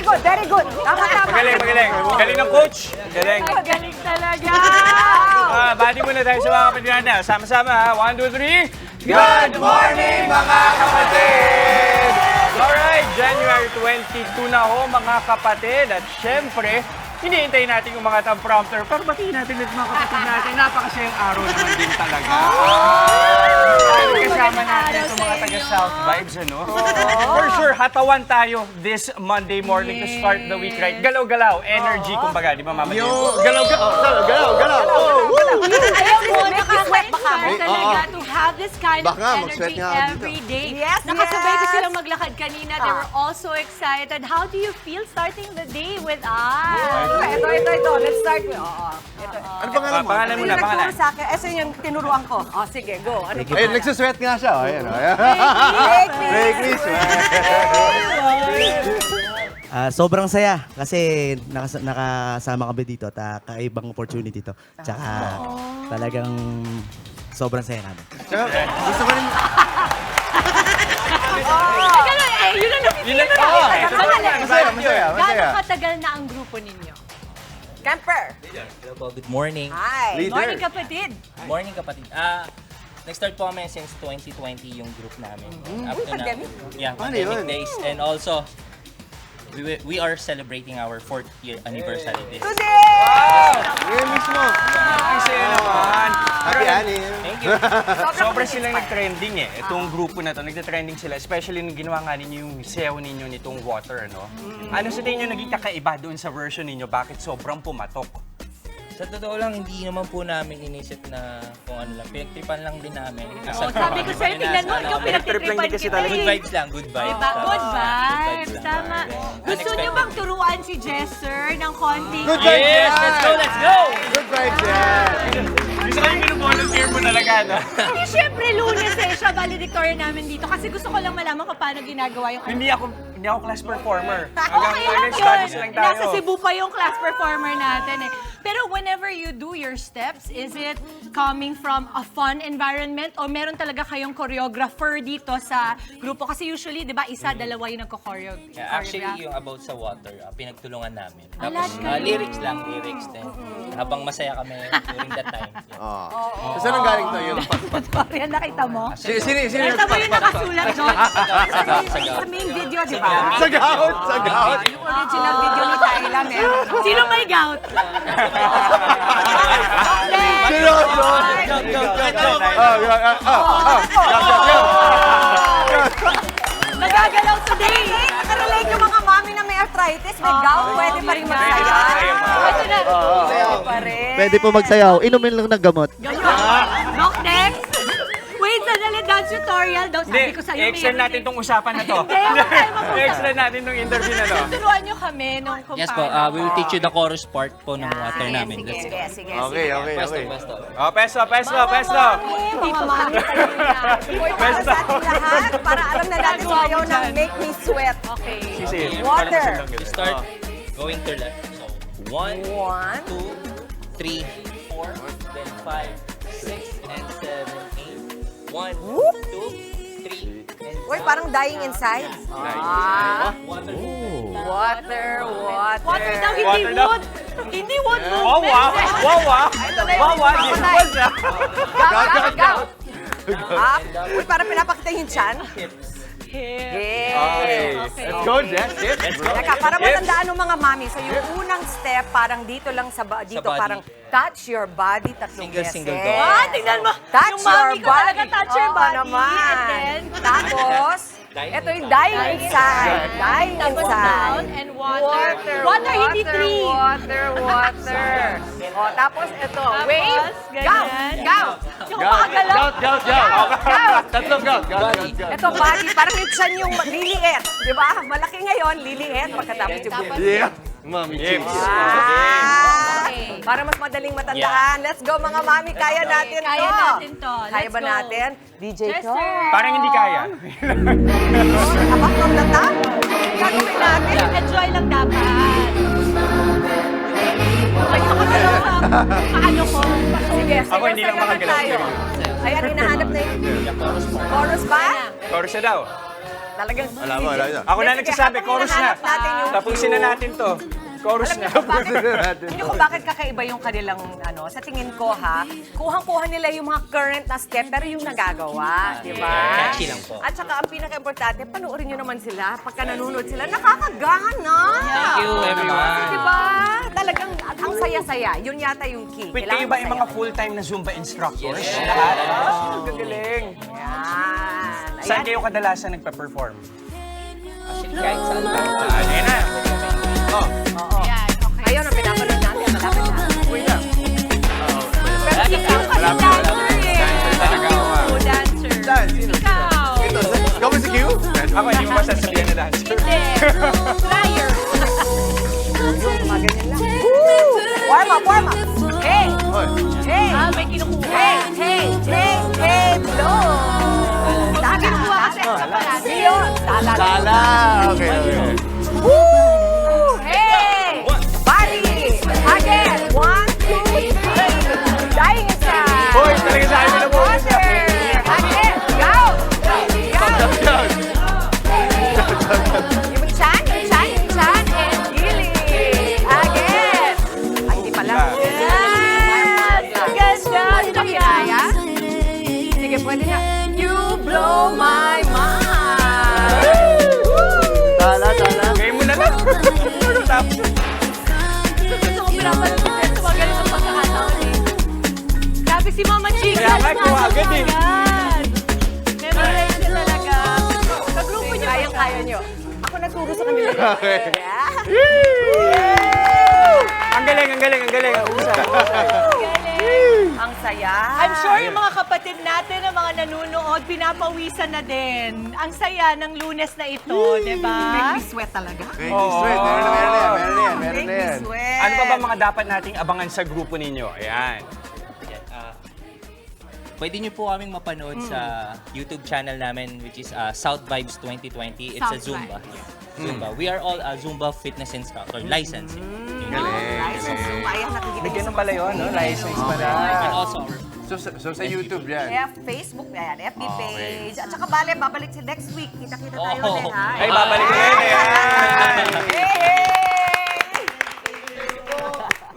good, very good. Tama. Magaling. Galing ng coach. Galing. Galing talaga. Bati muna tayo sa mga kapatid natin. Sama-sama ha. 1, 2, 3. Good morning mga kapatid! Alright, January 22 na ho mga kapatid. At syempre, hinihintay natin yung mga prompter para batiin natin ulit mga kapatid natin. Napakasayang araw naman din talaga. Kasama natin itong mga taga-South Vibes, ano? For sure, hatawan tayo this Monday morning to start the week right. Galaw-galaw, energy, kumbaga, di ba Mama Jane? Galaw! Ayaw mo, Nakasweat baka mo. talaga to have this kind of Baka, mag-sweat energy nga ako dito. every day. Yes, Nakasabay ko yes. silang maglakad kanina. They were all so excited. How do you feel starting the day with us? Ito. Let's start with... Ano pangalan mo? Pangalan muna, pangalan. Nagturo sa akin. Ito yung tinuruan ko. Sige, go. Ano pa? Ayun, nagsusweat nga siya. Ayan, ayan. Fake Fake sweat. Sobrang saya kasi nakasama kami dito at kakaibang opportunity to. Tsaka talagang sobrang saya namin. Tsaka, gusto ko rin... Ganun, yun ang napipili ko. Masaya. Gano'ng katagal na ang grupo ninyo? Camper. Hello po, good morning. Hi. Leader. Morning, kapatid. Morning kapatid. Nag-start po kami since 2020 yung group namin. Up to now. pandemic. Yeah, Paano pandemic yun? days. And also, we are celebrating our 4th year anniversary this. Today! Ngayon mismo. Ang saya naman. Happy Annie. Thank you. Sobra silang nag-trending eh. Itong grupo na to, nagte-trending sila. Especially nung ginawa nga ninyo yung sayaw ninyo nitong water, no? Ano sa tingin nyo naging kakaiba doon sa version ninyo? Bakit sobrang pumatok? Sa totoo lang, hindi naman po namin inisip na kung ano lang. Pinagtripan lang din namin. Sabi ko sa'yo, tingnan mo, ikaw pinagtitripan kita. Good vibes lang, good vibes. Diba? Good vibes. lang. Tama. Then, Gusto niyo bang turuan si Jester ng konting... Good vibes Yes, yan. let's go! Good vibes yan. Gusto ko yung volunteer mo talaga, no? Hindi, syempre, Lunes eh. Siya valedictorian namin dito. Kasi gusto ko lang malaman kung paano ginagawa yung... Hindi ako class performer. Okay lang studies yun. lang tayo. Nasa Cebu pa yung class performer natin eh. Pero whenever you do your steps, is it coming from a fun environment o meron talaga kayong choreographer dito sa grupo? Kasi usually, di ba, isa, dalawa yung nagko-choreograph. Yeah, actually, yung about sa water, pinagtulungan namin. Lahat Tapos, kayo. lyrics din. Habang masaya kami during that time. Yeah. So, saan ang galing to? Yung Victoria, nakita mo? Sino Nakita mo yung nakasulat doon? Sa main video, di ba? Sa gout! Sa gout! Yung original video ni Tyla, meron. Sino may gout? Sino? Nagagalaw today! Nakarelate yung mga mami na may arthritis, may gout, pwede pa rin magsaya. Ito na. Pwede pa rin. Pwede po magsayaw. Inumin lang ng gamot. Doc, next! Wait, sandali, dance tutorial daw. Sabi Hindi, ko sa'yo, extend meron natin tong usapan na to. Hindi, huwag tayo mag-usap. Extend natin tong interview na to. Turuan nyo kami nung kung Yes po, paano. we will teach you the chorus part po ng water namin. Let's go. Sige. Okay. Pwesto. Oh, pesto. Mga mami tayo na. Uy, para sa ating lahat, para alam na natin sayaw ng Make Me Sweat. Okay. Sisi, Water. We start going to left. So, 1, 1, 2, 3, 4, then 5, 6, and 7, 8. 1, 2, 3, and Uy, parang dying inside. water. Water. Water daw, hindi Water daw. wood. Hindi wood Wow, movement. di ba siya? Gout. Uy, parang pinapakita yung chan. Okay. Let's go, Jess. Teka, para matandaan ng mga mami, so yung unang step, parang dito lang dito, body. parang touch your body tatlong beses. Single dog. Ah, tingnan mo. Touch Yung mami your ko talaga body. touch your Oo body. naman. And then, Tapos, ito yung dying inside. Dying tapos down inside. and water. Water, hindi tree. Water. O, tapos ito, Tapos, wave, gout, ganyan. gout. Yung makagalaw. Gout. Tatlong gout. Ito, body, parang minsan yung liliit. Di ba? Malaki ngayon, liliit. Pagkatapos yung buhay. Yeah. Mami Yes. Chips. Okay. Para mas madaling matandaan. Let's go mga mami, kaya natin to. Kaya natin to. Kaya Let's ba go. natin? DJ Yes, to. sir. Parang hindi kaya. Abang from the top. Gagawin natin. Enjoy lang dapat. Ayoko na lang paano ko. Sige, Ako hindi lang sayaw makagalaw. tayo. Ayan, hinahanap na yung chorus ba? Chorus na daw. Talagang... Wala na. Ako na nagsasabi, chorus na. Hinahanap natin yung Tapusin na natin to. Chorus Alam na. niyo kung bakit, hindi ko bakit kakaiba yung kanilang, sa tingin ko ha, kuhang-kuha nila yung mga current na step, pero yung nagagawa, di ba? Catchy lang po. At saka ang pinaka-importante, panoorin nyo naman sila, pagka nanonood sila, nakakagana! Thank you, everyone. Di ba? Talagang, ang saya-saya, yun yata yung key. Wait, Kailangan kayo ba yung mga masaya. full-time na Zumba instructors? Yes. Lahat? Gagaling. Yan. Saan Ayan. kayo kadalasan nagpa-perform? Actually, kahit saan. Ayun na. Oo. Yan, okay. Ayun ang pinapanood natin. Malapit na. Uy na. Pero ikaw kasi dancer eh. Talaga ako. Oh, dancer. Sino? Ikaw. Ito, ikaw ba si Q? Ako, hindi mo masasabihan na dancer. Hindi. Flyer. Maganyan lang. Warm up, warm up. Hey! Hoy. Hey! Ah, may kinukuha. Hey, blow! Sabi ko kasi sa palagi. Yun! Sala. Sala. Okay. Woo! Hey! Body! Again! 1, 2, 3! Dying isa! Hoy, talaga sa akin na po. Water! Again! Go! Go! Yung chan, and gili! Again! Ay, hindi pala. Yes! Ang ganda! Hindi ba kinaya? Sige, pwede na. You blow my mind! Sala. Ngayon mo na lang. Tapos na. Gusto ko pinapanood ko sa mga ganitong pagkakataon eh. Grabe si Mama Chica. Kaya nga, kuha agad eh. Memorize niya talaga. Sa grupo niyo. Kayang-kaya nyo. Ako nagturo sa kanila. Okay. Ang galing. Ang saya. I'm sure yung mga kapatid natin na mga nanunood, pinapawisan na din. Ang saya ng Lunes na ito, di ba? Make me sweat talaga. Okay, sweet. Meron na yan. Make me sweat. Ano pa ba mga dapat nating abangan sa grupo ninyo? Ayan. Yan, pwede niyo po kaming mapanood sa YouTube channel namin, which is South Vibes 2020. It's a South Zumba. Vibes. Zumba. We are all Zumba fitness instructor, licensing. Nice. So, ayan, nakikita Bigyan ko ng pala yun, no? License pala. And also our So sa YouTube yan. Facebook na yan, FB page. At saka bale, babalik si next week. Kita-kita tayo Oh. ulit, ha? Ay, babalik ko yun. Ayan. Hey!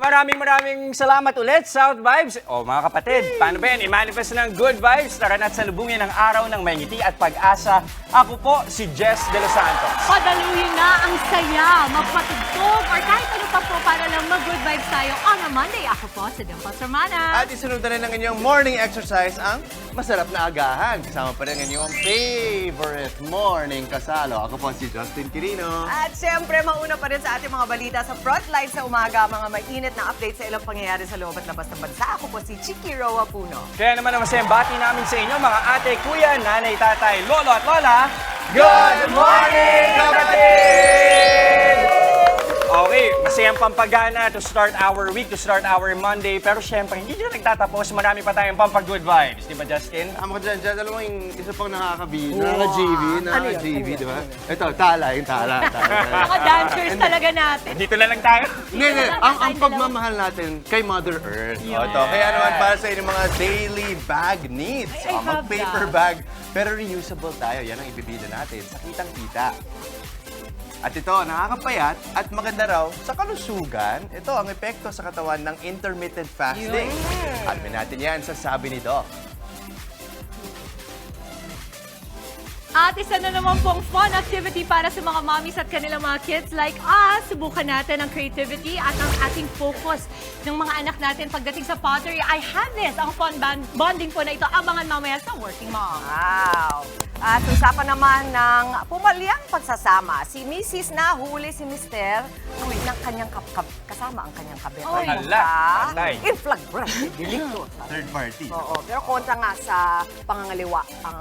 Maraming salamat ulit, South Vibes. O mga kapatid, paano ba yan? I-manifest ng good vibes. Tara na't salubungin ang araw ng may ngiti at pag-asa. Ako po, si Jess De Los Santos. Padaluhin na ang saya, magpatugtog, or kahit ano pa po para lang mag-good vibes tayo on a Monday. Ako po si Dimples Romana. At isunod na rin ng inyong morning exercise ang masarap na agahan. Kasama pa rin ang inyong favorite morning kasalo. Ako po si Justin Quirino. At syempre, mauna pa rin sa ating mga balita sa frontline sa umaga, mga mainit na update sa ilang pangyayari sa loob at labas ng bansa. Ako po si Chiki Roa Puno. Kaya naman ang masayang bati namin sa inyo, mga ate, kuya, nanay, tatay, lolo at lola. Good morning, kapatid! Okay, masayang pampagana to start our week, to start our Monday. Pero syempre, hindi dyan nagtatapos. Marami pa tayong pampag-good vibes. Di ba, Justin? Tama ka dyan. Alam mo yung isa pang nakaka-GB, di ba? Ito, yung tala. Mga dancers talaga natin. Dito na lang tayo. Hindi. Ang pagmamahal natin kay Mother Earth. Ito. Kaya naman para sa inyong mga daily bag needs. I have Mag-paper that. bag, pero reusable tayo. Yan ang ibibida natin sa kitang-kita. At ito, nakakapayat at maganda raw sa kalusugan. Ito ang epekto sa katawan ng intermittent fasting. Alamin natin yan sa sabi ni Doc. At isa na naman pong fun activity para sa mga mommies at kanilang mga kids like us. Subukan natin ang creativity at ang ating focus ng mga anak natin pagdating sa pottery. I have this, ang fun bonding po na ito. Abangan mamaya sa Working Mom. Wow! At usapan naman ng pumalyang pagsasama. Si Mrs. nahuli si Mr. ng kanyang kasama ang kanyang kabit. Oy. Hala, patay. In flagrant delicto. Third party. Oo, pero kontra nga sa pangangaliwa ang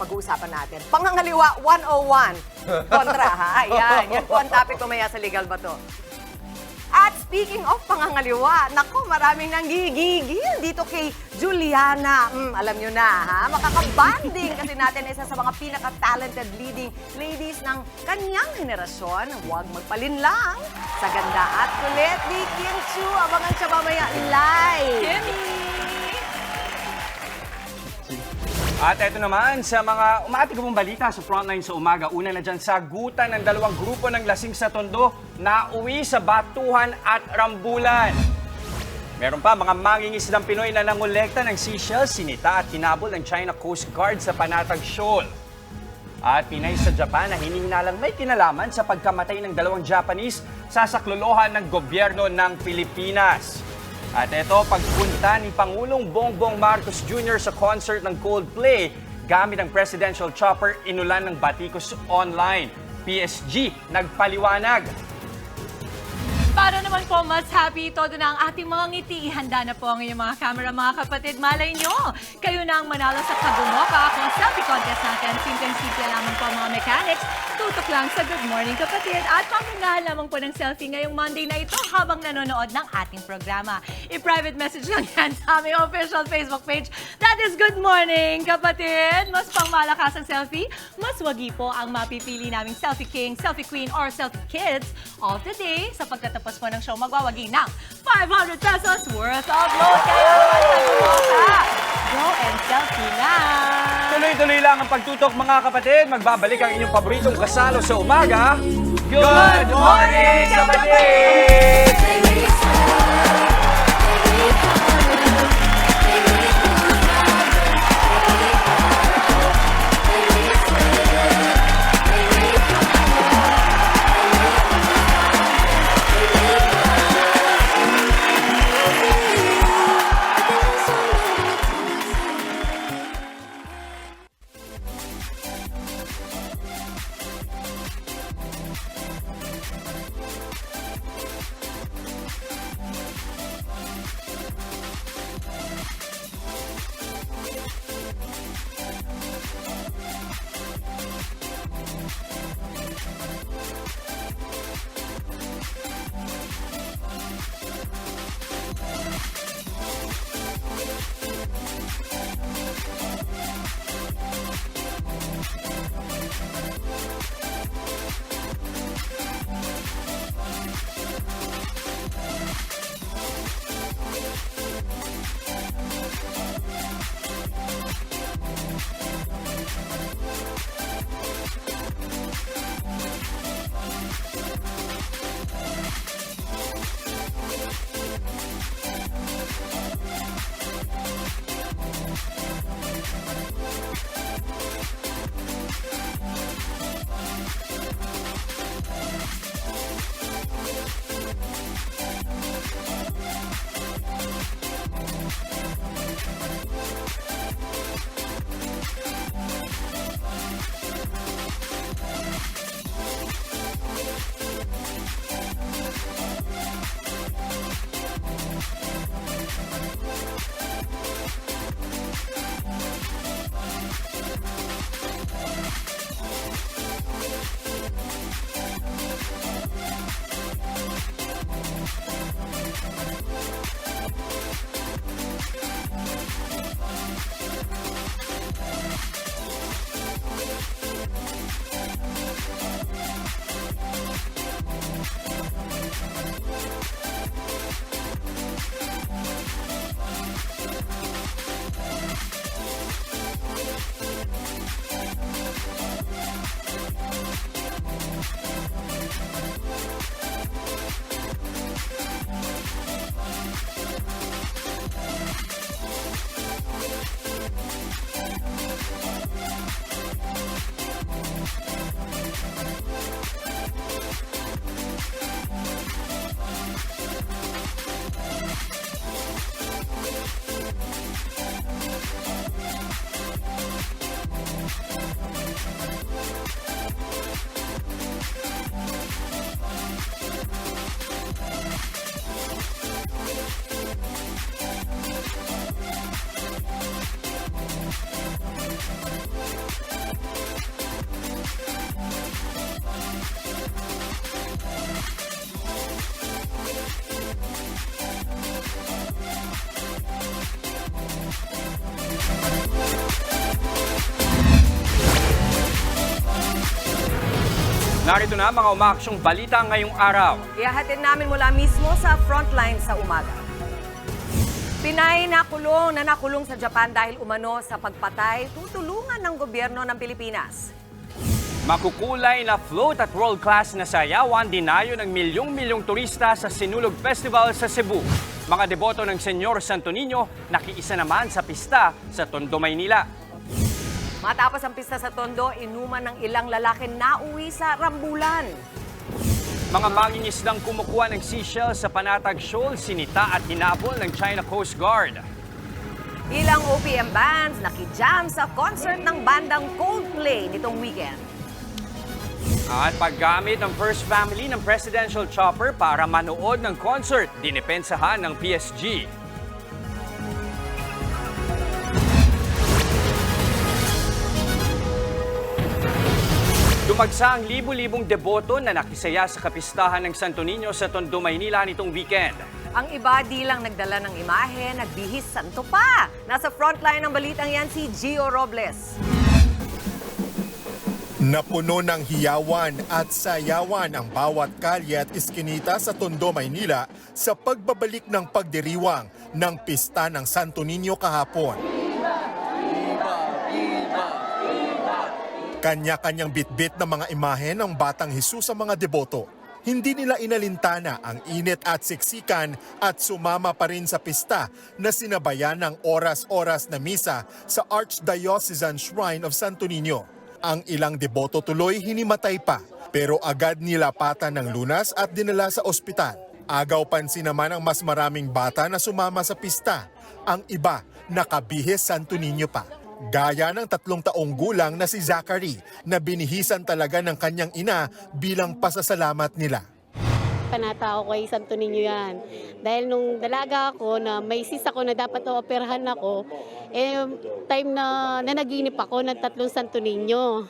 pag-uusapan natin. Pangangaliwa 101. Kontra, ha? Ayan, yan po ang topic kumaya sa Legal Bato. At speaking of pangangaliwa, naku, maraming nanggigigil dito kay Juliana. Alam nyo na, ha? Makakabanding kasi natin isa sa mga pinaka-talented leading ladies ng kanyang henerasyon. Huwag magpalinlang sa ganda at kulit ni Kim Chu. Abangan siya mamaya live. Kimmy! At eto naman sa mga umatigabong balita sa Frontline sa umaga. Una na dyan, sagutan ng dalawang grupo ng lasing sa Tondo na uwi sa Batuhan at Rambulan. Meron pa mga mangingisdang Pinoy na nangolekta ng seashells, sinita at hinabol ng China Coast Guard sa Panatag Shoal. At Pinay sa Japan na hinihinalang may kinalaman sa pagkamatay ng dalawang Japanese sa saklolohan ng gobyerno ng Pilipinas. At ito, pagpunta ni Pangulong Bongbong Marcos Jr. sa concert ng Coldplay gamit ang presidential chopper, inulan ng batikos online. PSG nagpaliwanag. Para naman po, mas happy, todo na ang ating mga ngiti. Ihanda na po ang inyong mga camera, mga kapatid. Malay nyo, kayo na ang manalo sa Kagumoka. Kung selfie contest natin, simple-simple lamang po mga mechanics. Tutok lang sa Good Morning Kapatid. At pamungahan lamang po ng selfie ngayong Monday na ito habang nanonood ng ating programa. I-private message lang yan sa aming official Facebook page. That is Good Morning Kapatid. Mas pangmalakas ang selfie, mas wagi po ang mapipili naming Selfie King, Selfie Queen, or Selfie Kids of the day. Sa pagkatapos po ng show, magwawagi ng 500 pesos worth of load. Kaya naman sa Gumoka, go and selfie na! Tuloy-tuloy lang ang pagtutok mga kapatid. Magbabalik ang inyong paboritong kasalo sa umaga. Good morning, kapatid! Narito na mga umaaksyong balita ngayong araw. Ihahatid namin mula mismo sa Frontline sa umaga. Pinay na nakulong sa Japan dahil umano sa pagpatay, tutulungan ng gobyerno ng Pilipinas. Makukulay na float at world-class na sayawan dinayo ng milyong-milyong turista sa Sinulog Festival sa Cebu. Mga deboto ng Senyor Santo Niño nakiisa naman sa pista sa Tondo, Maynila. Matapos ang pista sa Tondo, inuman ng ilang lalaki na uwi sa Rambulan. Mga mangingisdang kumukuha ng seashells sa Panatag Shoal, sinita at hinabol ng China Coast Guard. Ilang OPM bands nakijam sa concert ng bandang Coldplay nitong weekend. At paggamit ng First Family ng Presidential Chopper para manood ng concert, dinipensahan ng PSG. Dumagsa ang libu-libong deboto na nakisaya sa kapistahan ng Santo Niño sa Tondo, Maynila nitong weekend. Ang iba di lang nagdala ng imahe, nagbihis santo pa. Nasa frontline ng balitang yan si Gio Robles. Napuno ng hiyawan at sayawan ang bawat kalye at iskinita sa Tondo, Maynila sa pagbabalik ng pagdiriwang ng pista ng Santo Niño kahapon. Kanya-kanyang bitbit ng mga imahe ng Batang Hesus sa mga deboto. Hindi nila inalintana ang init at siksikan at sumama pa rin sa pista na sinabayan ng oras-oras na misa sa Archdiocesan Shrine of Santo Niño. Ang ilang deboto tuloy hinimatay pa, pero agad nilapatan ng lunas at dinala sa ospital. Agaw pansin naman ang mas maraming bata na sumama sa pista. Ang iba nakabihis Santo Niño pa. Gaya ng 3 taong gulang na si Zachary na binihisan talaga ng kanyang ina bilang pasasalamat nila. Panata ako kay Santo Niño yan. Dahil nung dalaga ako na may sis ako na dapat operahan ako, time na nanaginip ako ng 3 Santo Niño.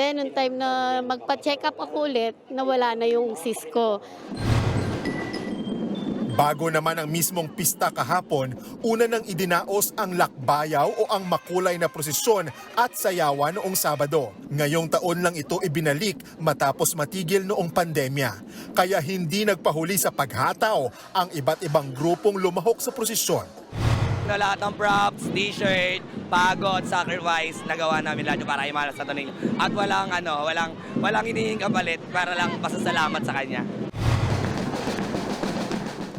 Then nung time na magpa-check up ako ulit, nawala na yung sis ko. Bago naman ang mismong pista kahapon, una nang idinaos ang lakbayaw o ang makulay na prosesyon at sayawan noong Sabado. Ngayong taon lang ito ibinalik matapos matigil noong pandemya. Kaya hindi nagpahuli sa paghataw ang iba't ibang grupong lumahok sa prosesyon. Na lahat ng props, t-shirt, pagod, sacrifice, nagawa namin lahat para imalas sa Santo Niño. At walang hinihing kapalit para lang pasasalamat sa kanya.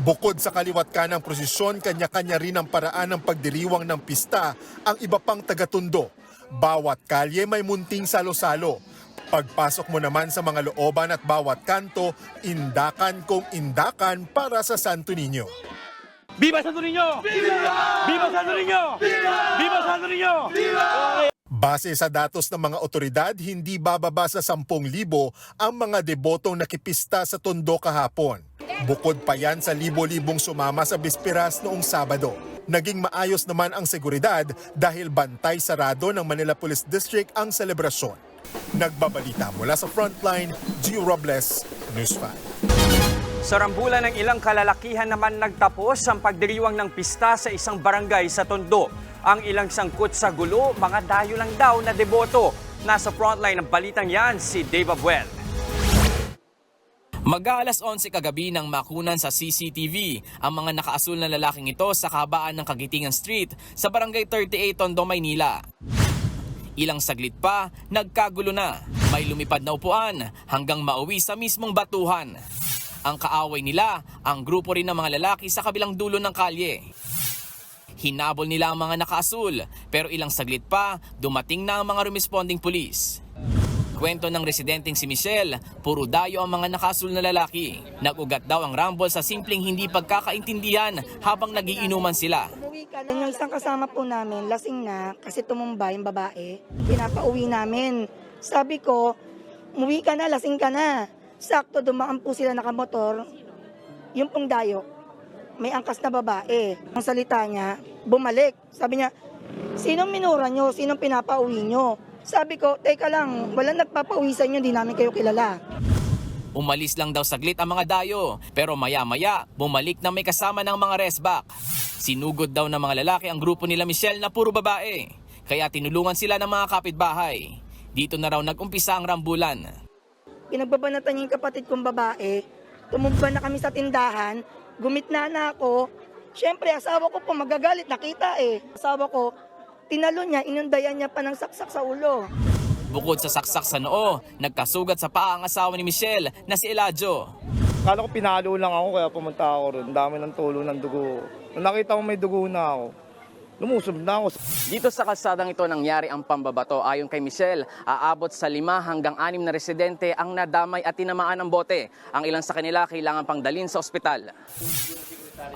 Bukod sa kaliwat kanang prosesyon, kanya-kanya rin ang paraan ng pagdiriwang ng pista ang iba pang taga-Tondo. Bawat kalye may munting salo-salo. Pagpasok mo naman sa mga looban at bawat kanto, indakan kung indakan para sa Santo Niño. Viva Santo Niño! Viva! Viva Santo Niño! Viva! Viva Santo Niño! Viva! Base sa datos ng mga otoridad, hindi bababa sa 10,000 ang mga debotong nakipista sa Tondo kahapon. Bukod pa yan sa libo-libong sumama sa bisperas noong Sabado. Naging maayos naman ang seguridad dahil bantay sarado ng Manila Police District ang selebrasyon. Nagbabalita mula sa Frontline, Gio Robles, News 5. Sa rambulan ng ilang kalalakihan naman nagtapos ang pagdiriwang ng pista sa isang barangay sa Tondo. Ang ilang sangkot sa gulo, mga dayo lang daw na deboto. Nasa frontline ng balitang yan si Dave Abuel. Mag-aalas 11 kagabi nang makunan sa CCTV ang mga nakaasul na lalaking ito sa kabaan ng Kagitingan Street sa Barangay 38 Tondo, Maynila. Ilang saglit pa, nagkagulo na. May lumipad na upuan hanggang mauwi sa mismong batuhan. Ang kaaway nila, ang grupo rin ng mga lalaki sa kabilang dulo ng kalye. Hinabol nila ang mga nakaasul, pero ilang saglit pa, dumating na ang mga responding pulis. Kwento ng residenteng si Michelle, puro dayo ang mga nakaasul na lalaki. Nag-ugat daw ang rumble sa simpleng hindi pagkakaintindihan habang nagiinuman sila. Yung isang kasama po namin, lasing na kasi tumumba yung babae. Pinapauwi namin. Sabi ko, umuwi ka na, lasing ka na. Sakto, dumaan po sila nakamotor. Yung pong dayo, may angkas na babae. Ang salita niya, bumalik. Sabi niya, sinong minura nyo? Sinong pinapauwi nyo? Sabi ko, teka lang, walang nagpapauwi sa inyo, hindi namin kayo kilala. Umalis lang daw saglit ang mga dayo, pero maya-maya, bumalik na may kasama ng mga resback. Sinugod daw ng mga lalaki ang grupo nila Michelle na puro babae, kaya tinulungan sila ng mga kapitbahay. Dito na raw nag-umpisa ang rambulan. Pinagbabanatan niya yung kapatid kong babae, tumumba na kami sa tindahan, gumitna na ako, Siyempre, asawa ko po magagalit, nakita eh. Asawa ko, tinalo niya, inundayan niya pa ng saksak sa ulo. Bukod sa saksak sa noo, nagkasugat sa paa ang asawa ni Michelle na si Eladio. Kala ko pinalo lang ako kaya pumunta ako ron. Dami ng tulo ng dugo. Nung nakita ko may dugo na ako, lumusob na ako. Dito sa kalsadang ito nangyari ang pambabato. Ayon kay Michelle, aabot sa 5 hanggang 6 na residente ang nadamay at tinamaan ng bote. Ang ilan sa kanila kailangan pang dalhin sa ospital.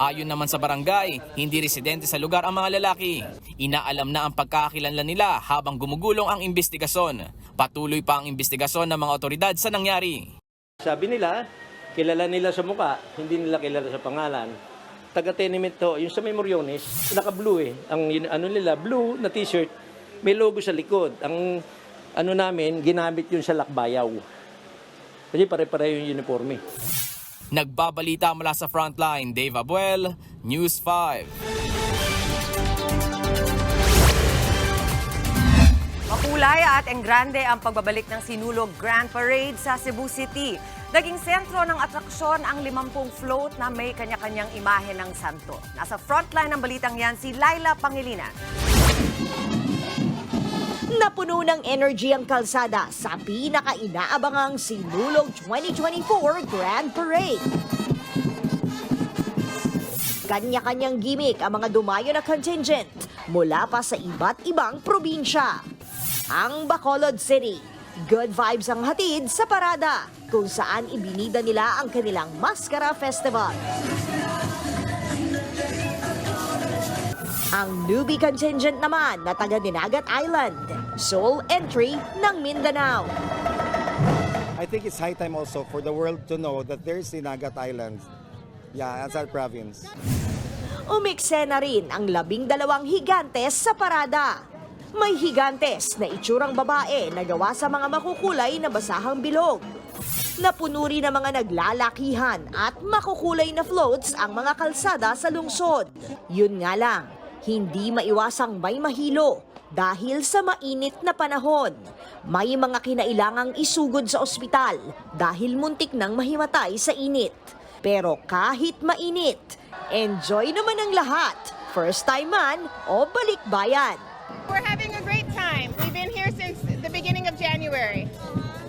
Ayon naman sa barangay, hindi residente sa lugar ang mga lalaki. Inaalam na ang pagkakakilanlan nila habang gumugulong ang investigasyon. Patuloy pa ang investigasyon ng mga otoridad sa nangyari. Sabi nila, kilala nila sa muka, hindi nila kilala sa pangalan. Taga-tenement to, yung sa Memoriones, naka-blue eh. Ang ano nila, blue na t-shirt, may logo sa likod. Ang ano namin, ginamit yun sa Lakbayaw. Kasi pare-pareho yung uniforme. Nagbabalita mula sa Frontline, Dave Abuel, News 5. Makulay at enggrande ang pagbabalik ng Sinulog Grand Parade sa Cebu City. Naging sentro ng atraksyon ang 50 float na may kanya-kanyang imahe ng santo. Nasa frontline ng balitang yan si Laila Pangilinan. Napuno ng energy ang kalsada sa pinaka-inaabangang Sinulog 2024 Grand Parade. Kanya-kanyang gimmick ang mga dumayo na contingent mula pa sa iba't ibang probinsya. Ang Bacolod City, good vibes ang hatid sa parada kung saan ibinida nila ang kanilang Mascara Festival. Ang newbie contingent naman na taga Dinagat Island, sole entry ng Mindanao. I think it's high time also for the world to know that there's Dinagat Island. Yeah, that's our province. Umikse na rin ang 12 higantes sa parada. May higantes na itsurang babae na gawa sa mga makukulay na basahang bilog. Napuno rin ng mga naglalakihan at makukulay na floats ang mga kalsada sa lungsod. Yun nga lang, hindi maiwasang may mahilo dahil sa mainit na panahon. May mga kinailangang isugod sa ospital dahil muntik nang mahimatay sa init. Pero kahit mainit, enjoy naman ang lahat. First time man o balikbayan. We're having a great time. We've been here since the beginning of January.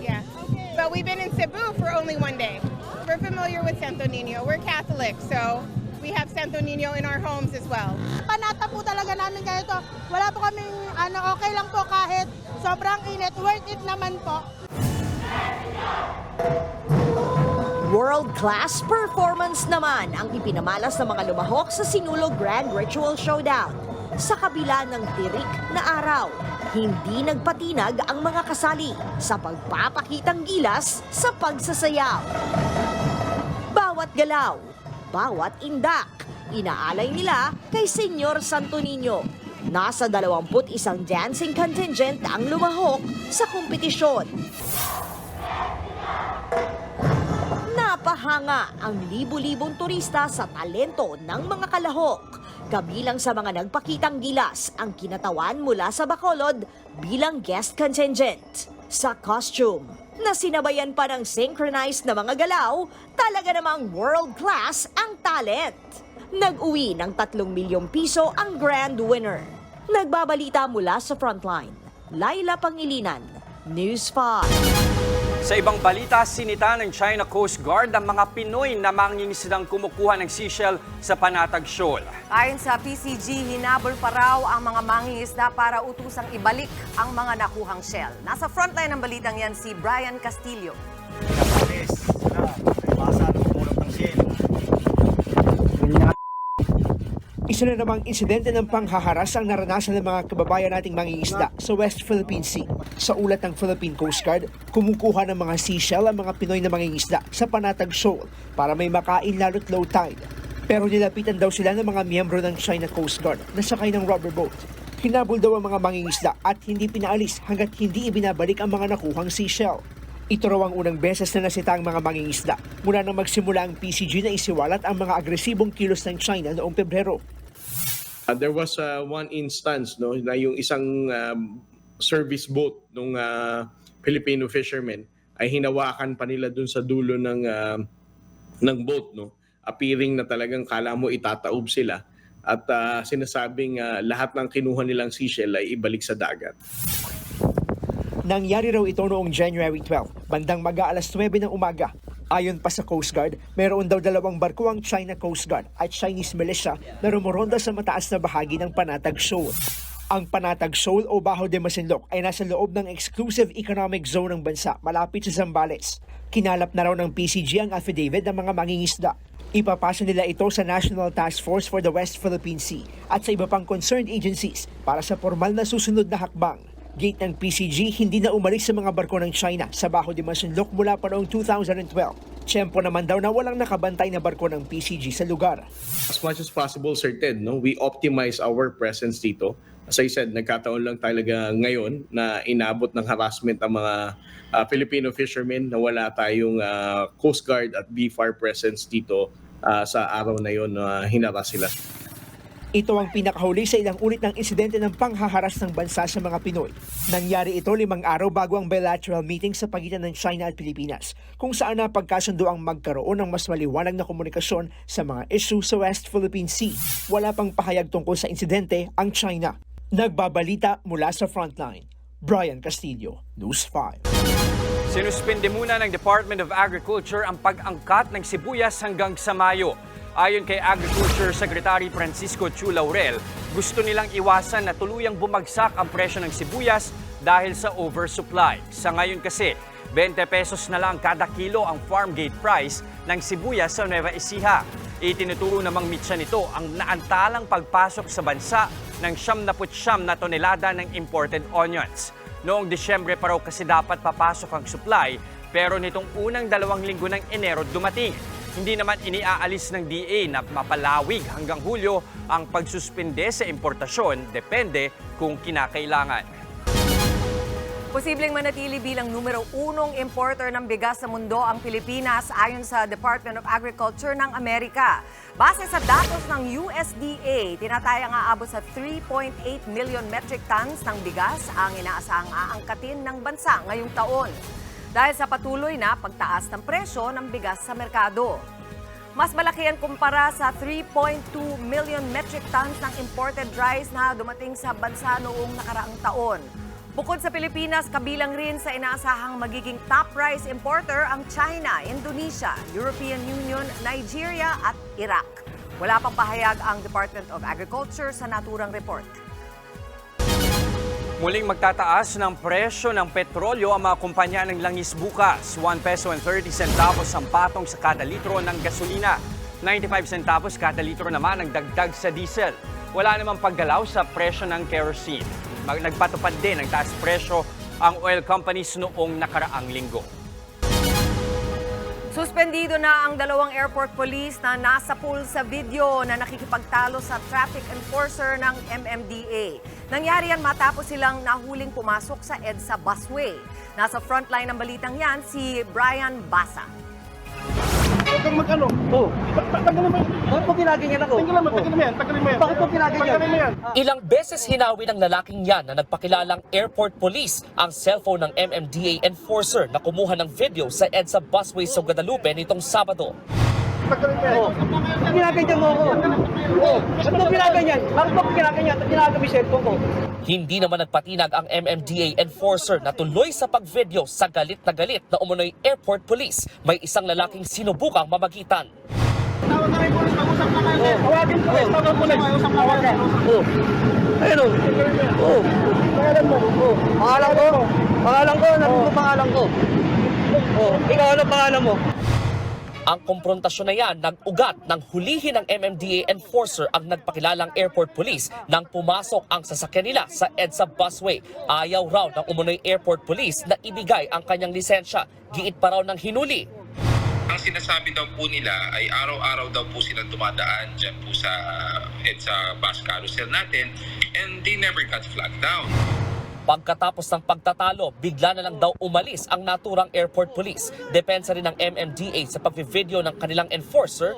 Yeah. But we've been in Cebu for only 1 day. We're familiar with Santo Niño. We're Catholic, so we have Santo Niño in our homes as well. Panata po talaga namin ganito. Wala po kaming okay lang po kahit sobrang init. Worth it naman po. World-class performance naman ang ipinamalas ng mga lumahok sa Sinulog Grand Ritual Showdown. Sa kabila ng tirik na araw, hindi nagpatinag ang mga kasali sa pagpapakitang gilas sa pagsasayaw. Bawat galaw, bawat indak, inaalay nila kay Senyor Santo Niño. Nasa 21 dancing contingent ang lumahok sa kompetisyon. Napahanga ang libu-libong turista sa talento ng mga kalahok. Kabilang sa mga nagpakitang gilas ang kinatawan mula sa Bacolod bilang guest contingent. Sa costume, na sinabayan pa ng synchronized na mga galaw, talaga namang world-class ang talent. Nag-uwi ng 3 milyong piso ang grand winner. Nagbabalita mula sa Frontline, Laila Pangilinan, News 5. Sa ibang balita, sinita ng China Coast Guard ang mga Pinoy na mangingisdang kumukuha ng seashell sa Panatag Shoal. Ayon sa PCG, hinabol pa raw ang mga mangingisda para utusang ibalik ang mga nakuhang shell. Nasa frontline ng balitang yan si Brian Castillo. Isa na namang insidente ng panghaharas ang naranasan ng mga kababayan nating mangingisda sa West Philippine Sea. Sa ulat ng Philippine Coast Guard, kumukuha ng mga seashell ang mga Pinoy na mangingisda sa Panatag Shoal para may makain lalo't low tide. Pero nilapitan daw sila ng mga miyembro ng China Coast Guard na sakay ng rubber boat. Hinabol daw ang mga mangingisda at hindi pinaalis hanggat hindi ibinabalik ang mga nakuhang seashell. Ito raw ang unang beses na nasita ang mga mangingisda mula nang magsimula ang PCG na isiwalat ang mga agresibong kilos ng China noong Pebrero. There was one instance na yung isang service boat ng Filipino fishermen ay hinawakan pa nila dun sa dulo ng boat appearing na talagang kala mo itataob sila at sinasabing lahat ng kinuha nilang seashell ay ibalik sa dagat. Nangyari raw ito noong January 12, bandang mag-aalas 9 ng umaga. Ayon pa sa Coast Guard, meron daw 2 barko ang China Coast Guard at Chinese militia na rumoronda sa mataas na bahagi ng Panatag Shoal. Ang Panatag Shoal o Bajo de Masinloc ay nasa loob ng exclusive economic zone ng bansa malapit sa Zambales. Kinalap na raw ng PCG ang affidavit ng mga mangingisda. Ipapasa nila ito sa National Task Force for the West Philippine Sea at sa iba pang concerned agencies para sa formal na susunod na hakbang. Gate ng PCG, hindi na umalis sa mga barko ng China sa Bajo de Masinloc mula pa noong 2012. Tiyempo naman daw na walang nakabantay na barko ng PCG sa lugar. As much as possible, Sir Ted, no, we optimize our presence dito. As I said, nagkataon lang talaga ngayon na inabot ng harassment ang mga Filipino fishermen na wala tayong Coast Guard at BFAR presence dito sa araw na yon na hinaras sila. Ito ang pinakahuli sa ilang ulit ng insidente ng panghaharas ng bansa sa mga Pinoy. Nangyari ito 5 araw bago ang bilateral meeting sa pagitan ng China at Pilipinas, kung saan napagkasundo ang magkaroon ng mas maliwanag na komunikasyon sa mga issue sa West Philippine Sea. Wala pang pahayag tungkol sa insidente ang China. Nagbabalita mula sa Frontline, Brian Castillo, News 5. Sinuspinde muna ng Department of Agriculture ang pag-angkat ng sibuyas hanggang sa Mayo. Ayon kay Agriculture Secretary Francisco Chu Laurel, gusto nilang iwasan na tuluyang bumagsak ang presyo ng sibuyas dahil sa oversupply. Sa ngayon kasi, 20 pesos na lang kada kilo ang farm gate price ng sibuyas sa Nueva Ecija. Itinuturo namang mitsa nito ang naantalang pagpasok sa bansa ng 79 na tonelada ng imported onions. Noong Disyembre pa raw kasi dapat papasok ang supply, pero nitong unang 2 linggo ng Enero dumating. Hindi naman iniaalis ng DA na mapalawig hanggang Hulyo ang pagsuspinde sa importasyon, depende kung kinakailangan. Posibleng manatili bilang numero 1 importer ng bigas sa mundo ang Pilipinas ayon sa Department of Agriculture ng Amerika. Base sa datos ng USDA, tinatayang aabot sa 3.8 million metric tons ng bigas ang inaasahang aangkatin ng bansa ngayong taon, dahil sa patuloy na pagtaas ng presyo ng bigas sa merkado. Mas malaki yan kumpara sa 3.2 million metric tons ng imported rice na dumating sa bansa noong nakaraang taon. Bukod sa Pilipinas, kabilang rin sa inaasahang magiging top rice importer ang China, Indonesia, European Union, Nigeria at Iraq. Wala pang pahayag ang Department of Agriculture sa naturang report. Muling magtataas ng presyo ng petrolyo ang mga kumpanya ng langis bukas. 1 peso and 30 centavos ang patong sa kada litro ng gasolina. 95 centavos kada litro naman ang dagdag sa diesel. Wala namang paggalaw sa presyo ng kerosene. Nagpatupad din ng taas presyo ang oil companies noong nakaraang linggo. Suspendido na ang 2 airport police na nasa pool sa video na nakikipagtalo sa traffic enforcer ng MMDA. Nangyari yan matapos silang nahuling pumasok sa EDSA busway. Nasa frontline ng balitang yan si Brian Basa. Huwag kang mag-ano. Oo. Tagalin mo yan. Bakit mo ginaganyan ako? Tagalin mo yan. Bakit mo ginaganyan? Ilang beses hinawi ng lalaking yan na nagpakilalang airport police ang cellphone ng MMDA enforcer na kumuha ng video sa EDSA busway sa Guadalupe nitong Sabado. Tagalin mo yan. Ginaganyan mo ako. Oo. Bakit mo ginaganyan? Bakit mo ginaganyan? Ginagamit yung cellphone ko. Hindi naman nagpatinag ang MMDA enforcer na tuloy sa pag-video sa galit na umunoy airport police. May isang lalaking sinubukang mamagitan. Tawag na rin po. Tawagin po. Tawag po lang. Tawagan. Oo. Ayun o. Oo. Pangalan mo. Oo. Pangalan ko. Pangalan ko. Nandun ko pangalan ko. Oo. Ikaw ano pangalan mo? Ang komprontasyon na yan nag-ugat ng hulihin ng MMDA enforcer ang nagpakilalang airport police nang pumasok ang sasakyan nila sa EDSA busway. Ayaw raw ng umunoy airport police na ibigay ang kanyang lisensya. Giit pa raw ng hinuli. Ang sinasabi daw po nila ay araw-araw daw po silang dumadaan dyan po sa EDSA bus carousel natin and they never got flagged down. Pagkatapos ng pagtatalo, bigla na lang daw umalis ang naturang airport police. Depensa rin ng MMDA sa pag-video ng kanilang enforcer.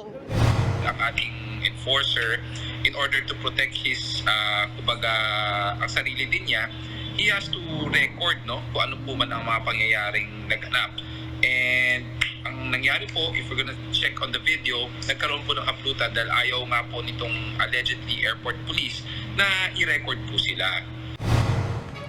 Ang ating enforcer, in order to protect his, ang sarili din niya, he has to record kung ano po man ang mga pangyayaring naganap. And ang nangyari po, if we're gonna check on the video, nagkaroon po ng haplutan dahil ayaw nga po nitong allegedly airport police na i-record po sila.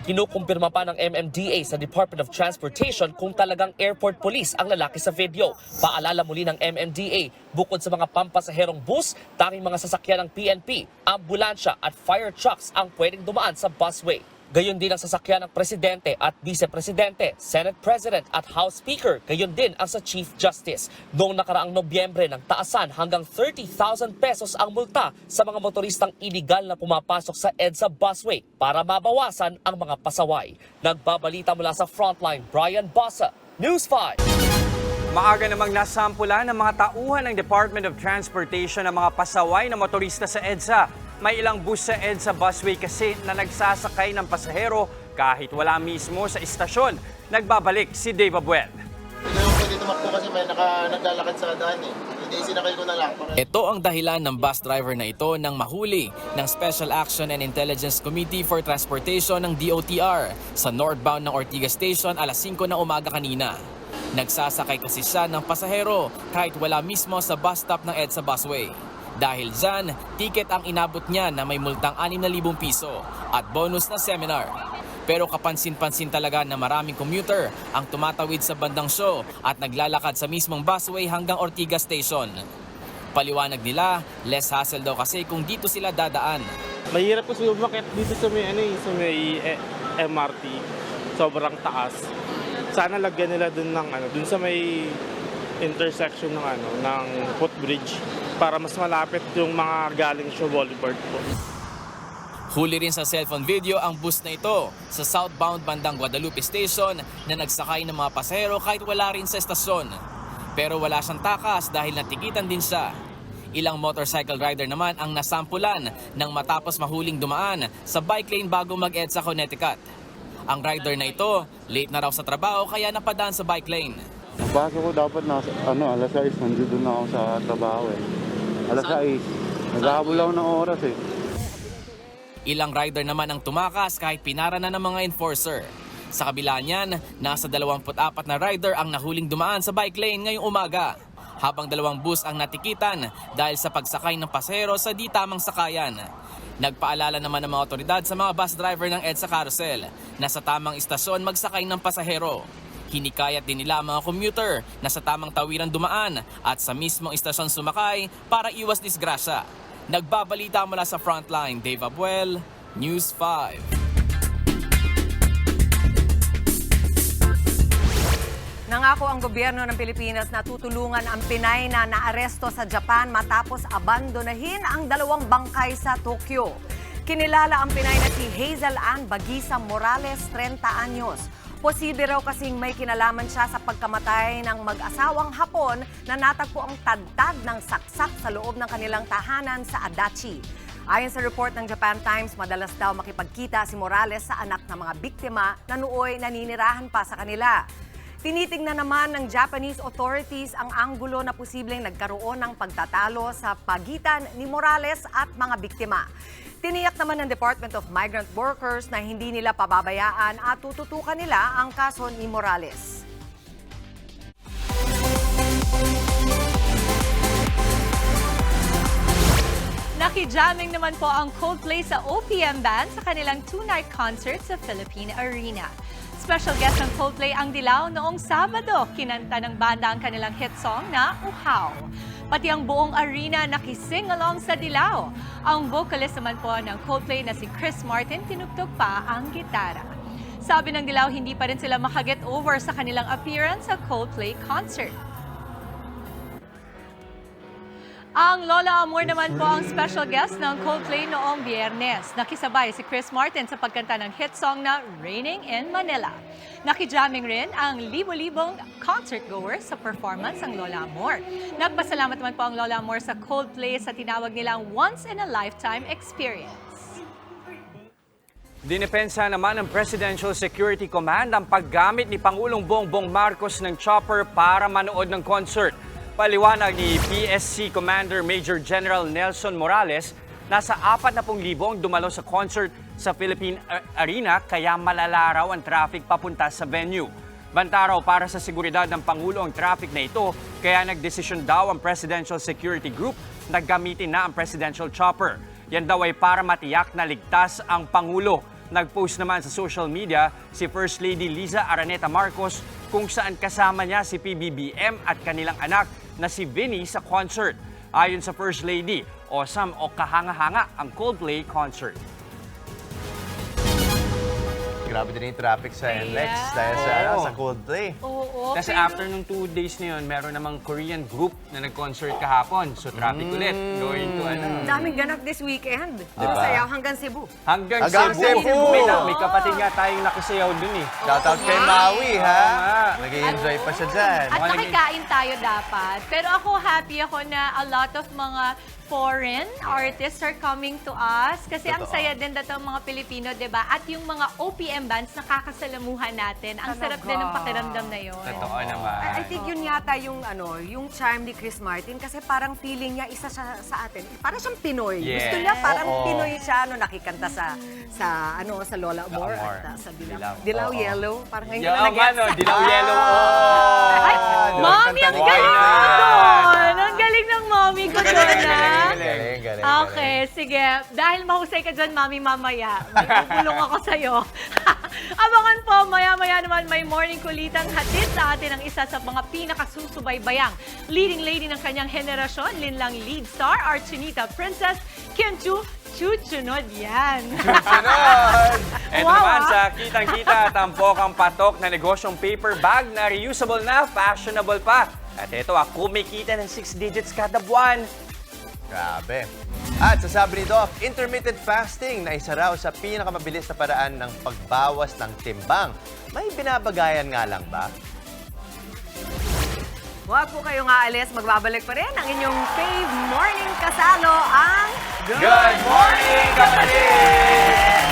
Kinukumpirma pa ng MMDA sa Department of Transportation kung talagang airport police ang lalaki sa video. Paalala muli ng MMDA, bukod sa mga pampasaherong bus, tanging mga sasakyan ng PNP, ambulansya at fire trucks ang pwedeng dumaan sa busway. Gayon din ang sasakyan ng Presidente at Vice-Presidente, Senate President at House Speaker. Gayon din ang sa Chief Justice. Noong nakaraang Nobyembre ng taasan hanggang 30,000 pesos ang multa sa mga motoristang iligal na pumapasok sa EDSA busway para mabawasan ang mga pasaway. Nagbabalita mula sa Frontline, Brian Basa, News 5. Maaga namang nasampulan ng mga tauhan ng Department of Transportation ang mga pasaway na motorista sa EDSA. May ilang bus sa EDSA busway kasi na nagsasakay ng pasahero kahit wala mismo sa istasyon. Nagbabalik si Dave Abuel. Hindi ko pwede tumakbo kasi may naglalakad sa daan eh. Hindi, sinakay ko na lang. Ito ang dahilan ng bus driver na ito nang mahuli ng Special Action and Intelligence Committee for Transportation ng DOTR sa northbound ng Ortigas Station alas 5 ng umaga kanina. Nagsasakay kasi siya ng pasahero kahit wala mismo sa bus stop ng EDSA busway. Dahil dyan, ticket ang inabot niya na may multang 6,000 piso at bonus na seminar. Pero kapansin-pansin talaga na maraming commuter ang tumatawid sa bandang show at naglalakad sa mismong busway hanggang Ortigas Station. Paliwanag nila, less hassle daw kasi kung dito sila dadaan. Mahirap kasi umakyat dito sa may MRT. Sobrang taas. Sana lagyan nila dun sa may intersection ng footbridge para mas malapit yung mga galing sa Boulevard po. Huli rin sa cellphone video ang bus na ito sa southbound bandang Guadalupe Station na nagsakay ng mga pasahero kahit wala rin sa estasyon. Pero wala siyang takas dahil natikitan din siya. Ilang motorcycle rider naman ang nasampulan nang matapos mahuling dumaan sa bike lane bago mag-EDSA Connecticut. Ang rider na ito, late na raw sa trabaho kaya napadaan sa bike lane. Bago ko dapat alas 6, nandito na ako sa trabaho eh. Alas 6, naghahabol ako ng oras eh. Ilang rider naman ang tumakas kahit pinara na ng mga enforcer. Sa kabila niyan, nasa 24 na rider ang nahuling dumaan sa bike lane ngayong umaga. Habang 2 bus ang natikitan dahil sa pagsakay ng pasahero sa di tamang sakayan. Nagpaalala naman ng mga otoridad sa mga bus driver ng EDSA Carousel na sa tamang istasyon magsakay ng pasahero. Hinikayat din nila ang mga commuter na sa tamang tawiran dumaan at sa mismong istasyon sumakay para iwas disgrasya. Nagbabalita mula sa Frontline, Dave Abuel, News 5. Nangako ang gobyerno ng Pilipinas na tutulungan ang Pinay na naaresto sa Japan matapos abandonahin ang 2 bangkay sa Tokyo. Kinilala ang Pinay na si Hazel Ann Bagisa Morales, 30 anyos. Posible raw kasing may kinalaman siya sa pagkamatay ng mag-asawang Hapon na natagpo ang tadtad ng saksak sa loob ng kanilang tahanan sa Adachi. Ayon sa report ng Japan Times, madalas daw makipagkita si Morales sa anak ng mga biktima na nooy naninirahan pa sa kanila. Tinitingnan naman ng Japanese authorities ang anggulo na posibleng nagkaroon ng pagtatalo sa pagitan ni Morales at mga biktima. Tiniyak naman ng Department of Migrant Workers na hindi nila pababayaan at tututukan nila ang kaso ni Morales. Nakijamming naman po ang Coldplay sa OPM Band sa kanilang 2-night concert sa Philippine Arena. Special guest ng Coldplay ang Dilaw noong Sabado. Kinanta ng banda ang kanilang hit song na Uhaw. Pati ang buong arena nakising along sa Dilaw. Ang vocalist naman po ng Coldplay na si Chris Martin tinugtog pa ang gitara. Sabi ng Dilaw, hindi pa rin sila makaget over sa kanilang appearance sa Coldplay concert. Ang Lola Amor naman po ang special guest ng Coldplay noong Biyernes. Nakisabay si Chris Martin sa pagkanta ng hit song na Raining in Manila. Nakijamming rin ang libo-libong concert-goers sa performance ng Lola Amor. Nagpasalamat naman po ang Lola Amor sa Coldplay sa tinawag nilang once-in-a-lifetime experience. Dinipensa naman ng Presidential Security Command ang paggamit ni Pangulong Bongbong Marcos ng chopper para manood ng concert. Paliwanag ni PSC Commander Major General Nelson Morales, nasa 40,000 ang dumalo sa concert sa Philippine Arena kaya malala raw ang traffic papunta sa venue. Banta raw para sa seguridad ng Pangulo ang traffic na ito, kaya nagdesisyon daw ang Presidential Security Group na gamitin na ang Presidential Chopper. Yan daw ay para matiyak na ligtas ang Pangulo. Nag-post naman sa social media si First Lady Liza Araneta Marcos kung saan kasama niya si PBBM at kanilang anak na si Vinny sa concert. Ayon sa First Lady, awesome o kahanga-hanga ang Coldplay concert. Grabe din yung traffic sa NLEX dahil sa Coldplay. Oo. Kasi after nung 2 days na yun, meron namang Korean group na nag-concert kahapon. So traffic ulit. Going to Daming ganap this weekend. Diba? Sayaw hanggang Cebu. Hanggang Hanggang Cebu. Cebu. May kapatid nga tayong nakisayaw dun eh. Shoutout kay Maui, ha? Nag-i-enjoy pa siya dyan. At nakikain tayo dapat. Pero ako happy ako na a lot of mga foreign artists are coming to us. Kasi ang Totoo. saya din dato ng mga Pilipino, di ba? At yung mga OPM bands na kakasalamuhan natin. Ang sarap din ng pakiramdam na yun. Totoo naman. I think yun yata yung charm ni Chris Martin kasi parang feeling niya isa siya sa atin. Parang siyang Pinoy. Yes. Gusto niya parang Oo. Pinoy siya nakikanta sa Lola Amor at sa Dilaw. Dilaw Oo. Yellow. Parang ngayon Yung na nag-gets. Dilaw Yellow. Ay, Mommy, ang galing mo doon! Ang galing ng mommy ko doon, ha? Galing. Okay, sige. Dahil mahusay ka dyan, Mami, mamaya. May pupulong ako sa'yo. Abangan po, maya-maya naman may morning kulitang hatid sa atin ang isa sa mga pinakasusubaybayang leading lady ng kanyang henerasyon, linlang lead star, Archinita Princess Kim Chu. Chuchunod yan. Ito naman sa kitang-kita, tampok ang patok na negosyong paper bag na reusable na, fashionable pa. At ito, kumikita ng 6 digits kada buwan. Grabe. At sasabi ni Doc, intermittent fasting na isa raw sa pinakamabilis na paraan ng pagbawas ng timbang. May binabagayan nga lang ba? Huwag po kayong aalis. Magbabalik pa rin ang inyong fave morning kasalo, ang Good Morning Kapatid!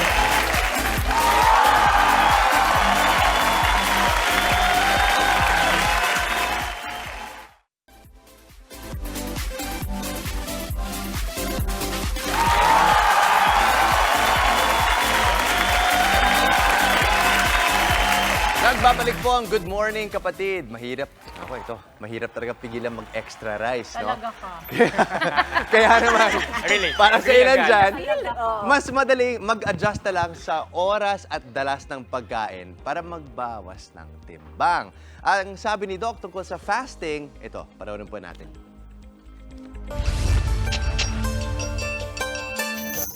Nagbabalik po ang Good Morning Kapatid. Mahirap talaga pigilan mag-extra rice, no? Talaga ka. Kaya naman, Really? para sa ilan dyan, Oo. mas madaling mag-adjust na lang sa oras at dalas ng pagkain para magbawas ng timbang. Ang sabi ni Doc tungkol sa fasting, ito, panoorin po natin.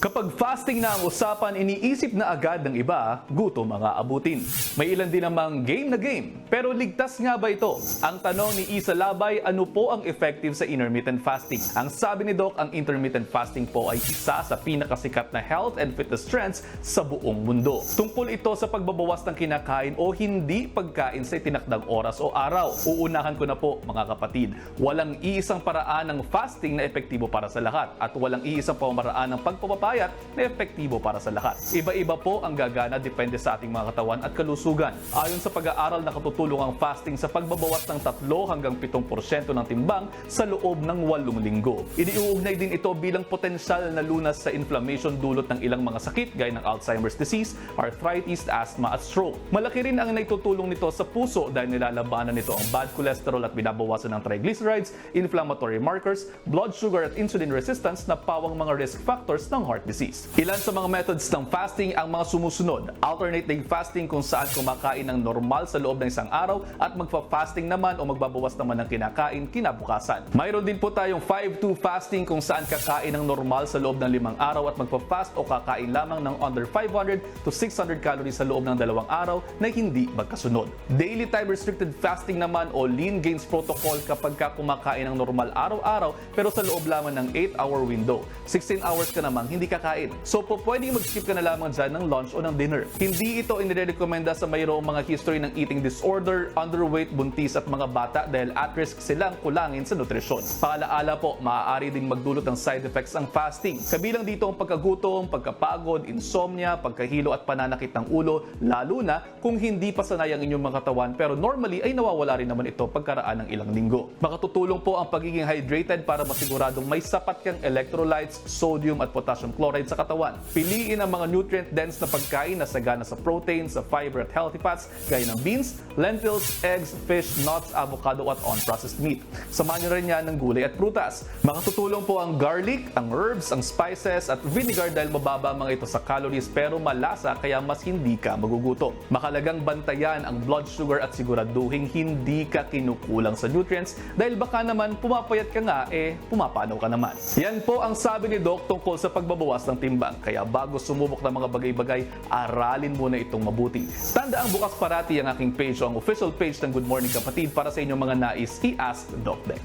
Kapag fasting na ang usapan, iniisip na agad ng iba, gutom ang aabutin. May ilan din namang game na game. Pero ligtas nga ba ito? Ang tanong ni Isa Labay, ano po ang effective sa intermittent fasting? Ang sabi ni Doc, ang intermittent fasting po ay isa sa pinakasikat na health and fitness trends sa buong mundo. Tungkol ito sa pagbabawas ng kinakain o hindi pagkain sa itinakdang oras o araw. Uunahan ko na po mga kapatid, walang iisang paraan ng fasting na epektibo para sa lahat at walang iisang pamamaraan ng pagpapapayat na epektibo para sa lahat. Iba-iba po ang gagana depende sa ating mga katawan at kalusugan. Ayon sa pag-aaral, nakatutulong ang fasting sa pagbabawas ng 3 hanggang 7% ng timbang sa loob ng 8 linggo. Iniuugnay din ito bilang potensyal na lunas sa inflammation dulot ng ilang mga sakit gaya ng Alzheimer's disease, arthritis, asthma at stroke. Malaki rin ang naitutulong nito sa puso dahil nilalabanan nito ang bad cholesterol at binabawasan ng triglycerides, inflammatory markers, blood sugar at insulin resistance na pawang mga risk factors ng heart disease. Ilan sa mga methods ng fasting ang mga sumusunod. Alternate day fasting kung saan kumakain ng normal sa loob ng isang araw at magfa-fasting naman o magbabawas naman ng kinakain kinabukasan. Mayroon din po tayong 5-2 fasting kung saan kakain ng normal sa loob ng 5 araw at magfa-fast o kakain lamang ng under 500 to 600 calories sa loob ng 2 araw na hindi magkasunod. Daily time restricted fasting naman o lean gains protocol kapag kumakain ng normal araw-araw pero sa loob lamang ng 8-hour window. 16 hours ka namang hindi kakain. So pwedeng mag-skip ka na lamang dyan ng lunch o ng dinner. Hindi ito inirekomenda sa mayroong mga history ng eating disorder, underweight, buntis at mga bata dahil at risk silang kulangin sa nutrisyon. Paalaala po, maaari ding magdulot ng side effects ang fasting. Kabilang dito ang pagkagutom, pagkapagod, insomnia, pagkahilo at pananakit ng ulo, lalo na kung hindi pa sanay ang inyong mga katawan pero normally ay nawawala rin naman ito pagkaraan ng ilang linggo. Makatutulong po ang pagiging hydrated para masiguradong may sapat kang electrolytes, sodium at potassium chloride sa katawan. Piliin ang mga nutrient-dense na pagkain na sagana sa protein, sa fiber at healthy fats gaya ng beans, lentils, lentils, eggs, fish, nuts, avocado at unprocessed meat. Samahan nyo rin yan ng gulay at prutas. Makatutulong po ang garlic, ang herbs, ang spices at vinegar dahil mababa mga ito sa calories pero malasa kaya mas hindi ka magugutom. Makalagang bantayan ang blood sugar at siguraduhin hindi ka kinukulang sa nutrients dahil baka naman pumapayat ka nga pumapanaw ka naman. Yan po ang sabi ni Doc tungkol sa pagbabawas ng timbang. Kaya bago sumubok ng mga bagay-bagay, aralin muna itong mabuti. Tanda ang bukas parati ang aking page o ang official page ng Good Morning Kapatid para sa inyong mga nais i-ask Doc Dex.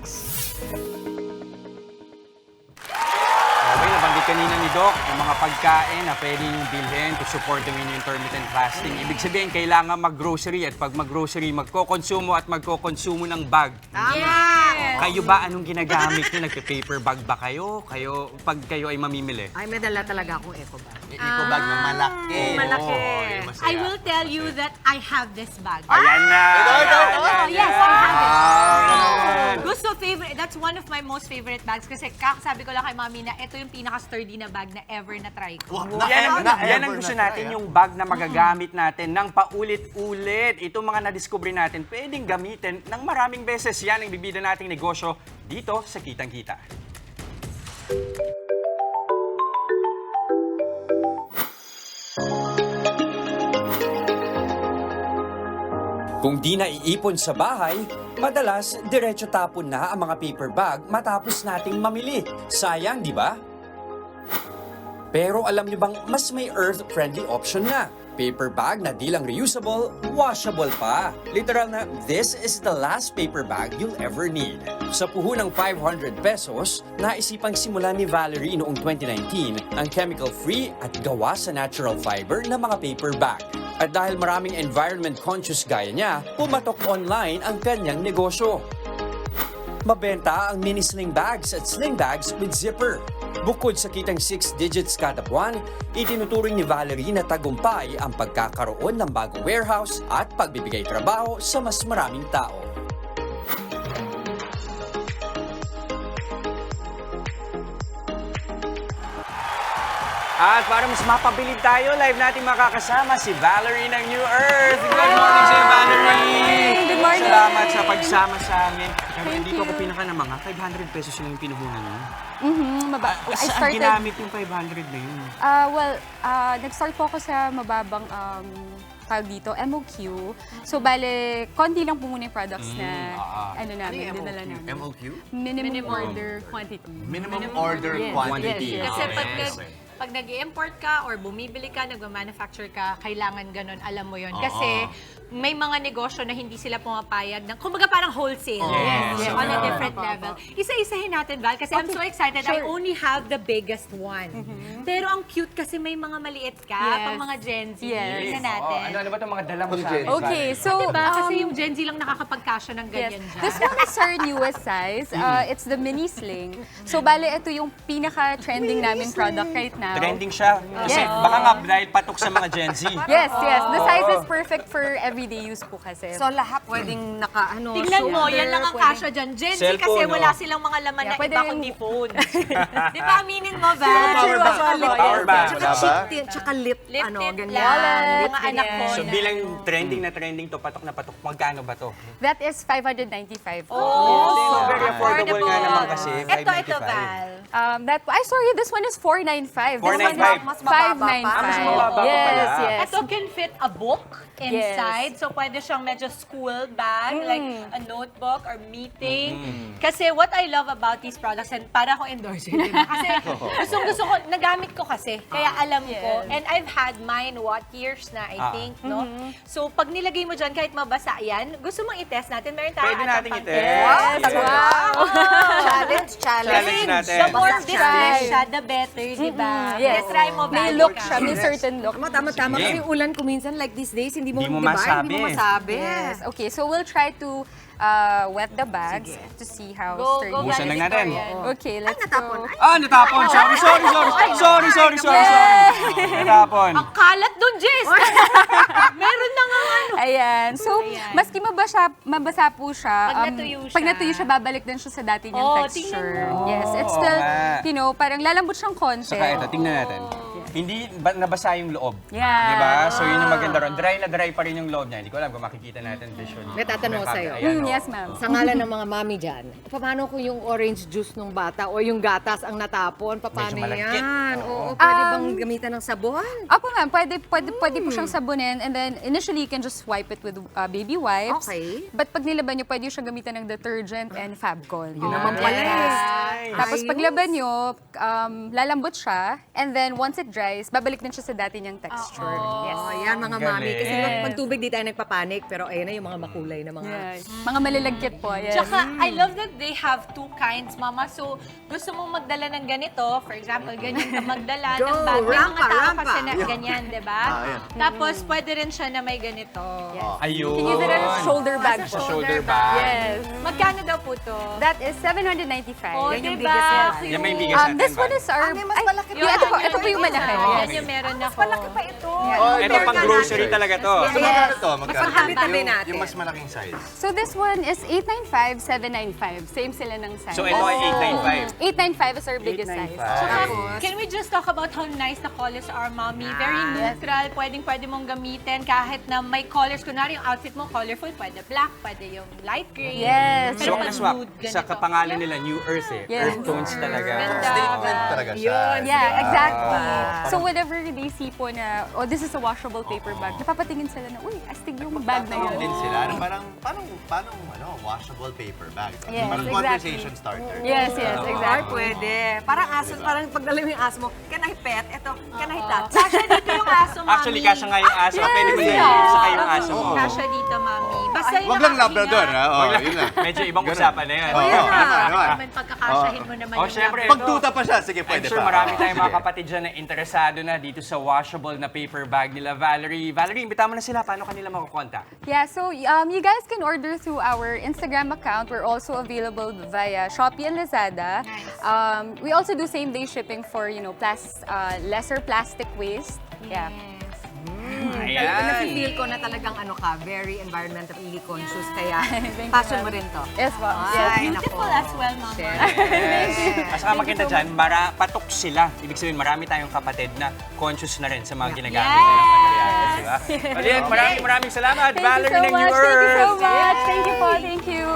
Okay, nabanggit kanina ni Doc yung mga pagkain na pwede yung bilhin to support the intermittent fasting. Ibig sabihin, kailangan mag-grocery at pag mag-grocery, magko-konsumo at magko-konsumo ng bag. Tama! Kayo ba anong ginagamit nyo? Nagpe-paper bag ba kayo? Pag kayo ay mamimili? Ay, may dala talaga akong eco bag. Eco bag na malaki. Malaki. I will tell you that I have this bag. Ayan na! Yes, I have it. Gusto favorite. That's one of my most favorite bags kasi kakasabi ko lang kay Mami na ito yung pinaka-sturdy na bag na ever na try ko. Yan ang gusto natin, yung bag na magagamit natin ng paulit-ulit. Itong mga nadiscover natin, pwedeng gamitin ng maraming beses. Yan ang bibida nating negosyo dito sa Kitang Kita. Kung di na iipon sa bahay, madalas diretso tapon na ang mga paper bag matapos nating mamili. Sayang, di ba? Pero alam niyo bang mas may earth-friendly option na? Paper bag na di lang reusable, washable pa. Literal na, this is the last paper bag you'll ever need. Sa puhunang 500 pesos, naisipang simulan ni Valerie noong 2019 ang chemical-free at gawa sa natural fiber na mga paper bag. At dahil maraming environment-conscious gaya niya, pumatok online ang kanyang negosyo. Mabenta ang mini sling bags at sling bags with zipper. Bukod sa kitang 6 digits kada buwan, itinuturing ni Valerie na tagumpay ang pagkakaroon ng bagong warehouse at pagbibigay trabaho sa mas maraming tao. At para mas mapabilib tayo, live natin makakasama si Valerie ng New Earth. Good morning sa'yo, Valerie! Good morning! Salamat sa pagsama sa amin. Hindi ko ako pinakanamanga, 500 pesos lang yung pinuhunan niyo. Saan ginamit yung 500 na yun? Nag-start po ako sa mababang tawag dito, MOQ. So, bale, konti lang po muna yung products na namin, dinala namin. MOQ? Minimum order quantity. Minimum order quantity. Kasi pag nag-i-import ka or bumibili ka, nag-manufacture ka, kailangan ganun, alam mo yon. Kasi may mga negosyo na hindi sila pumapayag ng, kumbaga parang wholesale. Yes. On a different level. Isa-isahin natin, Val, kasi I'm so excited. I only have the biggest one. Pero ang cute kasi may mga maliit ka, pang mga Gen Z. Tingnan natin. Ano ba itong mga dala mo sa amin? Okay, so, diba? Kasi yung Gen Z lang nakakapagkasya ng ganyan dyan. This one is our newest size. It's the mini sling. So, bale, ito yung pinaka-trending namin product right now. Trending siya. Kasi baka nga dahil patok sa mga Gen Z. Yes. The size is perfect for everyday use po kasi. So, lahat pwedeng Tingnan mo, yan lang ang kasya dyan. Gen Z kasi wala silang mga laman na iba kundi phone. Di ba, aminin mo, Val? Power bank. Tsaka lip, ganyan. Mga anak ko. So, bilang trending na trending to, patok na patok, magkano ba to? That is 595. So, very affordable nga naman kasi. Ito, Val. Sorry, this one is 495. 495. Mas mababa pa. Mas mababa pa pala. Yes. Ito can fit a book inside. So, pwede siyang medyo school bag, like a notebook or meeting. Kasi what I love about these products, and para akong endorser, diba? Kasi gusto ko, nagamit ko kasi. Kaya alam ko. And I've had mine, years na, I think, no? So, pag nilagay mo dyan, kahit mabasa yan, gusto mong i-test natin, meron tayo Pwede natin i-test. Wow! Challenge natin. The more display siya, the better, di ba? Yes. Try mo, May look siya, may certain look. Tama. Kasi ulan ko minsan, like these days, hindi mo masabi. Yes. Okay, so we'll try to wet the bags to see how sturdy. Busan lang natin. Okay, let's go. Natapon. Sorry. Natapon. Ang kalat doon, Jess! Meron na nga Ayan. So, maski mabasa po siya, pag natuyo siya, babalik din siya sa dati niyang texture. Yes, it's still, parang lalambot siyang konti. Saka ito, tingnan natin. hindi nabasa yung loob. Yeah. Diba? So yun yung maganda ron. Dry na dry pa rin yung loob niya. Hindi ko alam kung makikita natin visually. May tatanong ko sa'yo. Ayan, oh. Yes, ma'am. Sa ngalan ng mga mami dyan, paano kung yung orange juice ng bata o yung gatas ang natapon? Paano Medyo malagkit. yan? Oo, pwede bang gamitan ng sabon? Opo ma'am, pwede po siyang sabunin and then initially you can just wipe it with baby wipes. Okay. But pag nilaban nyo, pwede siya gamitan ng detergent and Fabcol. Yun naman pala eh. Tapos Ayos. pag laban nyo, lalambot siya and then once it dries, babalik din siya sa dati niyang texture. Yes. Oh, yan mga Galing. mami. Kasi Yes. pag tubig di tayo nagpapanik, pero ayun na yung mga makulay na mga... Yes. Mga malalagkit po. Yes. Tsaka, I love that they have 2 kinds, Mama. So, gusto mong magdala ng ganito, for example, ganyan ka magdala Go, ng bag. May rampa, mga tao rampa. kasi na ganyan, di ba? Ayan. Tapos, pwede rin siya na may ganito. Ayun. Can you do that as shoulder bag As a po? shoulder bag. Yes. Magkano daw po to? That is 795. Oh, Yan yung diba? biggest yan. Yan may bigas natin. This one ba? is our... may mas malaki pa. Ito po yung malaki. Yan Yes. yung meron ako. Malaki pa ito. Ito pang grocery talaga to. So, magkano to? Magkano? Magpagtabi natin. Yung mas malaking size. So this one is 895, 795. Same sila ng size. So ito ay 895. 895 is our biggest size. Tsaka, can we just talk about how nice the colors are, Mommy? Very neutral. Pwede mong gamitin kahit na may colors. Kunwari yung outfit mo colorful, pwede black, pwede yung light gray. Yes. So, Pero pag swap. nude, Sa ganito. kapangalan nila, New Earth eh. Yes. Earth tones talaga. Ganda. Statement talaga siya. Yeah, exactly. So whenever they see po na, oh, this is a washable paper bag, napapatingin sila na, uy, astig yung bag na Tawag yun. din sila. Parang washable paper bag. Yes, Parang exactly. conversation starter. Yes, Ay, exactly. pwede. Parang aso, parang pagdala mo yung aso mo, can I pet? Ito, can I touch? Kasha dito yung aso, Mommy. Actually, kasya nga yung aso. Pwede mo Yes, na sa yung aso mo. Kasha dito, Mommy. Basta yung Wag lang Labrador, ha? Oh, yun lang. Medyo ibang usapan na yan. Oo, naman. Naman pagkakasyahin mo naman Oh, yung syempre. Labrador. Pagtuta pa siya, sige, I'm pwede sure pa. marami tayong mga Sige. kapatid dyan na interesado na dito sa washable na paper bag nila. Valerie, imbitahan mo na sila. Paano kanila makukontak? Yeah, so you guys can order through our Instagram account. We're also available via Shopee and Lazada. We also do same-day shipping for, lesser plastic waste. Yeah. Ayan. Feel ko na talagang very environmentally conscious, kaya Thank you, passion ma'am. mo rin to. Yes, po. Ay, Beautiful nako. as well, Mama. Yes. At saka maganda dyan, patok sila. Ibig sabihin, marami tayong kapatid na conscious na rin sa mga ginagamit nilang materials. Diba? Ulit, maraming salamat, Thank Valerie you so ng New much. Thank you so Earth. much. Thank you po. Thank you.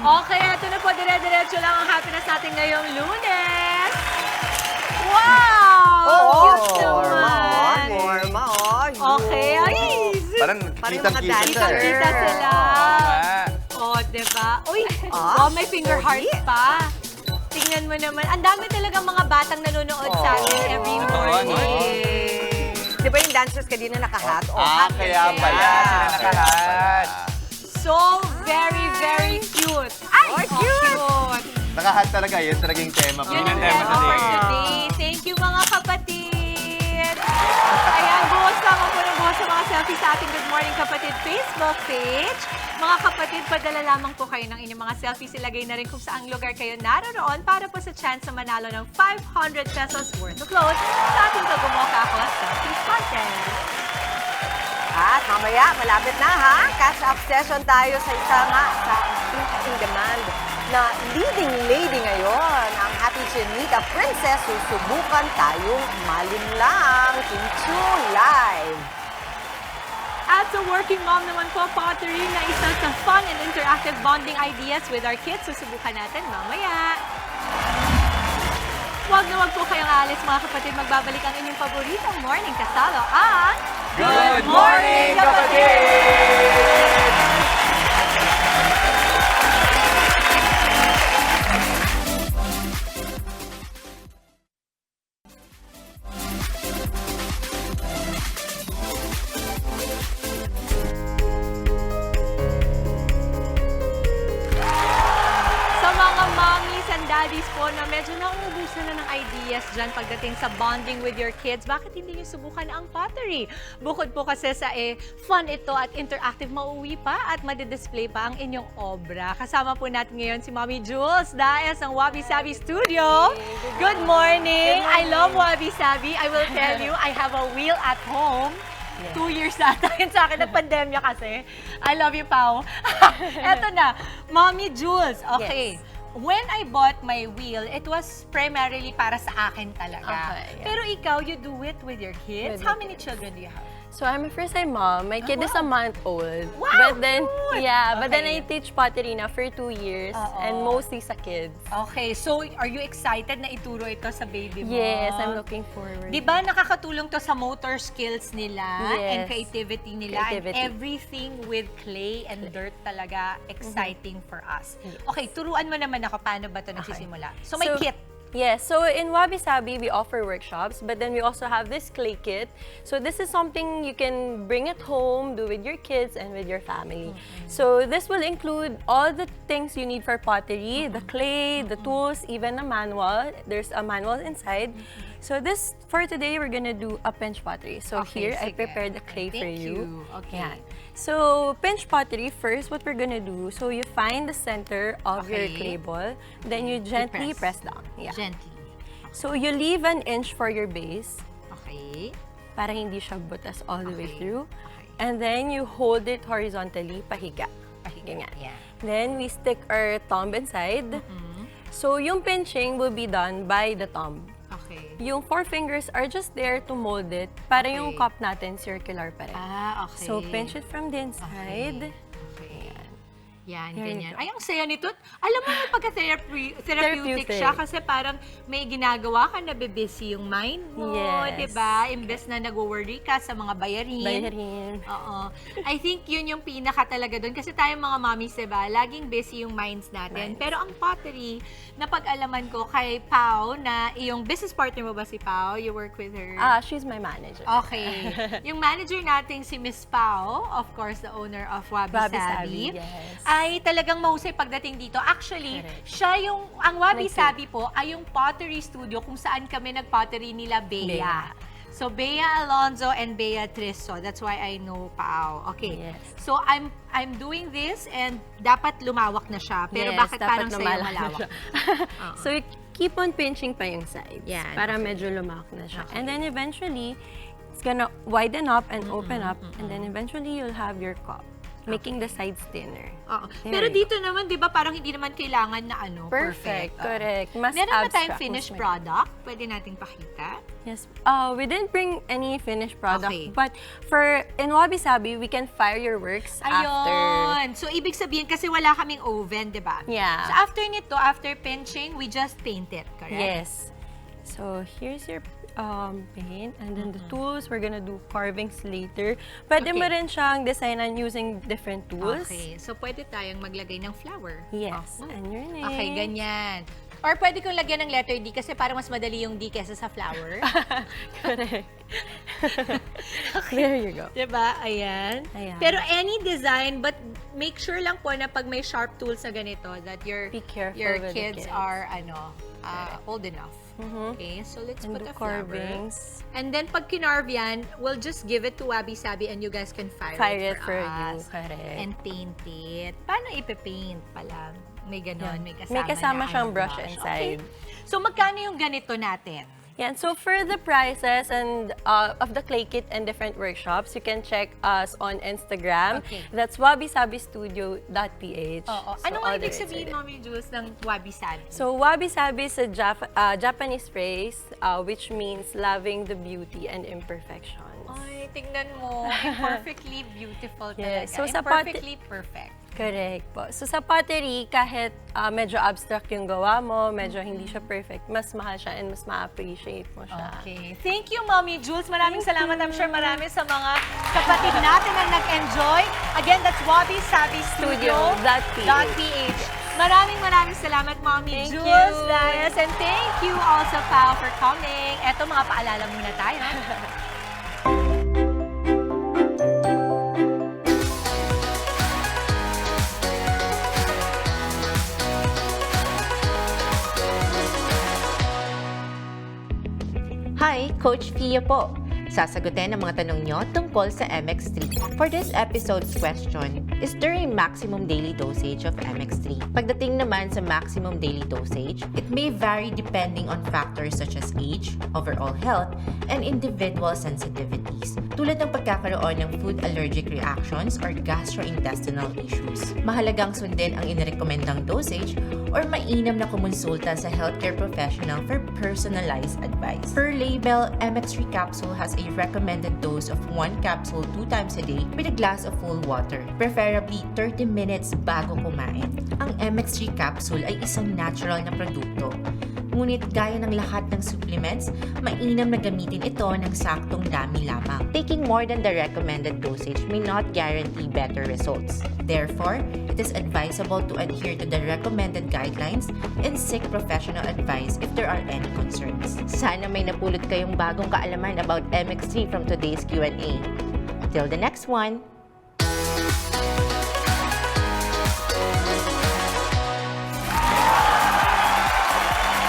Okay, ito na po, dire-diretso lang ang happiness natin ngayong Lunes. Wow! Cute naman. Okay, ay! Parang kitang-kita siya eh. Kita sila. Oh, diba? Uy, may finger hearts pa. Tingnan mo naman. Ang dami talagang mga batang nanonood sa atin every morning. Di ba yung dancers kanina naka-hat? Kaya pala sila nakahat. So very, very cute. Ay, cute! Nakahat talaga, yun talaga yung tema ko. Yun ang tema for today. Thank you, mga kapatid! Ayan, buhos lang ako ng buhos sa mga selfie sa ating Good Morning Kapatid Facebook page. Mga kapatid, padala lamang po kayo ng inyong mga selfies. Ilagay na rin kung saang lugar kayo naroon para po sa chance na manalo ng 500 pesos worth of clothes sa ating Kagumoka Ako Selfies Contest. At mamaya, malapit na ha. Cash up session tayo sa isa nga sa in demand na leading lady ngayon. Ang Happy Chinita Princess. Susubukan tayong malinlang. Kinchu live. At sa working mom naman po, pottery na isa sa fun and interactive bonding ideas with our kids. Susubukan natin mamaya. Huwag na huwag po kayong alis, mga kapatid. Magbabalik ang inyong paboritong morning kasalo ang Good Morning, Kapatid! Sa mga mommies and daddies po na medyo nauubusan na ng ideas dyan pagdating sa bonding with your kids, bakit hindi nyo subukan ang pottery? Bukod po kasi sa fun ito at interactive, mauuwi pa at madidisplay pa ang inyong obra. Kasama po natin ngayon si Mommy Jules Daes ng Wabi Sabi Studio. Good morning! I love Wabi Sabi. I will tell you, I have a wheel at home. 2 years na tayo sa akin, nag-pandemya kasi. I love you, Pao. Eto na, Mommy Jules. Okay. when I bought my wheel, it was primarily para sa akin talaga. Okay, yeah. Pero ikaw, you do it with your kids? With How the many children do you have? So I'm a first-time mom. My kid is a month old. Wow, But then, good. but then I Okay. teach pottery na for 2 years and mostly sa kids. Okay, so are you excited na ituro ito sa baby mo? Yes, I'm looking forward. Di ba nakakatulong to sa motor skills nila and Yes. creativity nila Creativity. and everything with clay and dirt talaga exciting for us. Okay, turuan mo naman ako paano ba ito nagsisimula. So may kit. Yes, so in Wabi Sabi, we offer workshops, but then we also have this clay kit. So this is something you can bring at home, do with your kids and with your family. So this will include all the things you need for pottery, the clay, the tools, even a manual. There's a manual inside. So this, for today, we're gonna do a pinch pottery. So Okay, here, I sige. prepared the clay for Thank you. Okay. Yan. So pinch pottery, first, what we're gonna do, so you find the center of your Okay. clay ball, then you gently press down. Yeah. Gently. So you leave an inch for your base. Okay. Para hindi siya butas all the way through. And then you hold it horizontally, pahiga. Ganyan. Then we stick our thumb inside. So yung pinching will be done by the thumb. Okay. Yung 4 fingers are just there to mold it para yung cup natin circular pa rin. Okay. So pinch it from the inside. Yan, There you ganyan. go. Ay, ang saya nito. Alam mo, pagka-therapeutic siya Therapeutic. kasi parang may ginagawa ka, nabibusy yung mind mo, Yes. di ba? Imbes na nag-worry ka sa mga bayarin. Bayarin. Oo. I think yun yung pinaka talaga doon. Kasi tayo mga mommies, di ba? Laging busy yung minds natin. Pero ang pottery, napag-alaman ko kay Pao, na yung business partner mo ba si Pao? You work with her? She's my manager. Okay. Yung manager nating si Miss Pao, of course, the owner of Wabi Wabi Sabi, Sabi, yes. ay talagang mahusay pagdating dito. Actually, siya yung, ang Wabi Sabi po ay yung pottery studio kung saan kami nag-pottery nila Bea. So, Bea Alonzo and Bea Triso. That's why I know Pao. Okay. Yes. So, I'm doing this and dapat lumawak na siya. Pero Yes, bakit dapat parang sa'yo lumalaki malawak? siya. So you keep on pinching pa yung sides. Yan, Para medyo lumaki na siya. And then eventually, it's gonna widen up and open up. And then eventually, you'll have your cup. Making the sides thinner. Oo. There Pero you dito naman, di ba, parang hindi naman kailangan na Perfect, Oo. correct. Mas Meron ba tayong abstract, finished mas product? Pwede nating pakita? Yes. We didn't bring any finished product, Okay. but in Wabi Sabi, we can fire your works after. Ayun. So, ibig sabihin, kasi wala kaming oven, di ba? Yeah. So, after nito, after pinching, we just paint it, correct? Yes. So here's your paint, and then the tools, we're gonna do carvings later. Pwede mo rin siyang designan using different tools. Okay. So, pwede tayong maglagay ng flower. Yes. And your name. Okay, ganyan. Or pwede kong lagyan ng letter D kasi parang mas madali yung D kesa sa flower. Correct. There you go. Diba? Ayan. Ayan. Pero any design, but make sure lang po na pag may sharp tools na ganito, that your with the kids kids. are old enough. Okay, so let's And put the a flower. carvings. And then pag kinarve yan, we'll just give it to Wabi Sabi and you guys can fire it for you. us. Correct. And paint it. Paano ipapaint pala? May ganon, may kasama May kasama na, siyang brush inside. Okay. So magkano yung ganito natin? Yan. So for the prices and of the clay kit and different workshops, you can check us on Instagram. Okay. That's wabisabistudio.ph. Oo. So Ano nga all ibig there is sabihin, with it. Mommy Jules, ng Wabi Sabi? So wabi sabi is a Japanese phrase which means loving the beauty and imperfections. Ay, tingnan mo. Imperfectly beautiful talaga. Yes. So sa Imperfectly perfect. Correct po. So sa pottery, kahit medyo abstract yung gawa mo, medyo hindi siya perfect, mas mahal siya and mas ma-appreciate mo siya. Okay. Thank you, Mommy Jules. Maraming salamat. I'm sure marami sa mga kapatid natin ang nag-enjoy. Again, that's Wabi Sabi Studio.ph. Maraming salamat, Mommy Thank Jules, you. Dias. And thank you also, Pao, for coming. Eto, mga paalala muna tayo. Hi, Coach Fia po. Sasagutin ang mga tanong nyo tungkol sa MX3. For this episode's question, is there a maximum daily dosage of MX3? Pagdating naman sa maximum daily dosage, it may vary depending on factors such as age, overall health, and individual sensitivities, tulad ng pagkakaroon ng food allergic reactions or gastrointestinal issues. Mahalagang sundin ang inirekomendang dosage or mainam na kumonsulta sa healthcare professional for personalized advice. Per label, MX3 capsule has a recommended dose of 1 capsule 2 times a day with a glass of full water, preferably 30 minutes bago kumain. Ang MX3 capsule ay isang natural na produkto. Ngunit gaya ng lahat ng supplements, mainam na gamitin ito ng saktong dami lamang. Taking more than the recommended dosage may not guarantee better results. Therefore, it is advisable to adhere to the recommended guidelines and seek professional advice if there are any concerns. Sana may napulot kayong bagong kaalaman about MX3 from today's Q&A. Till the next one!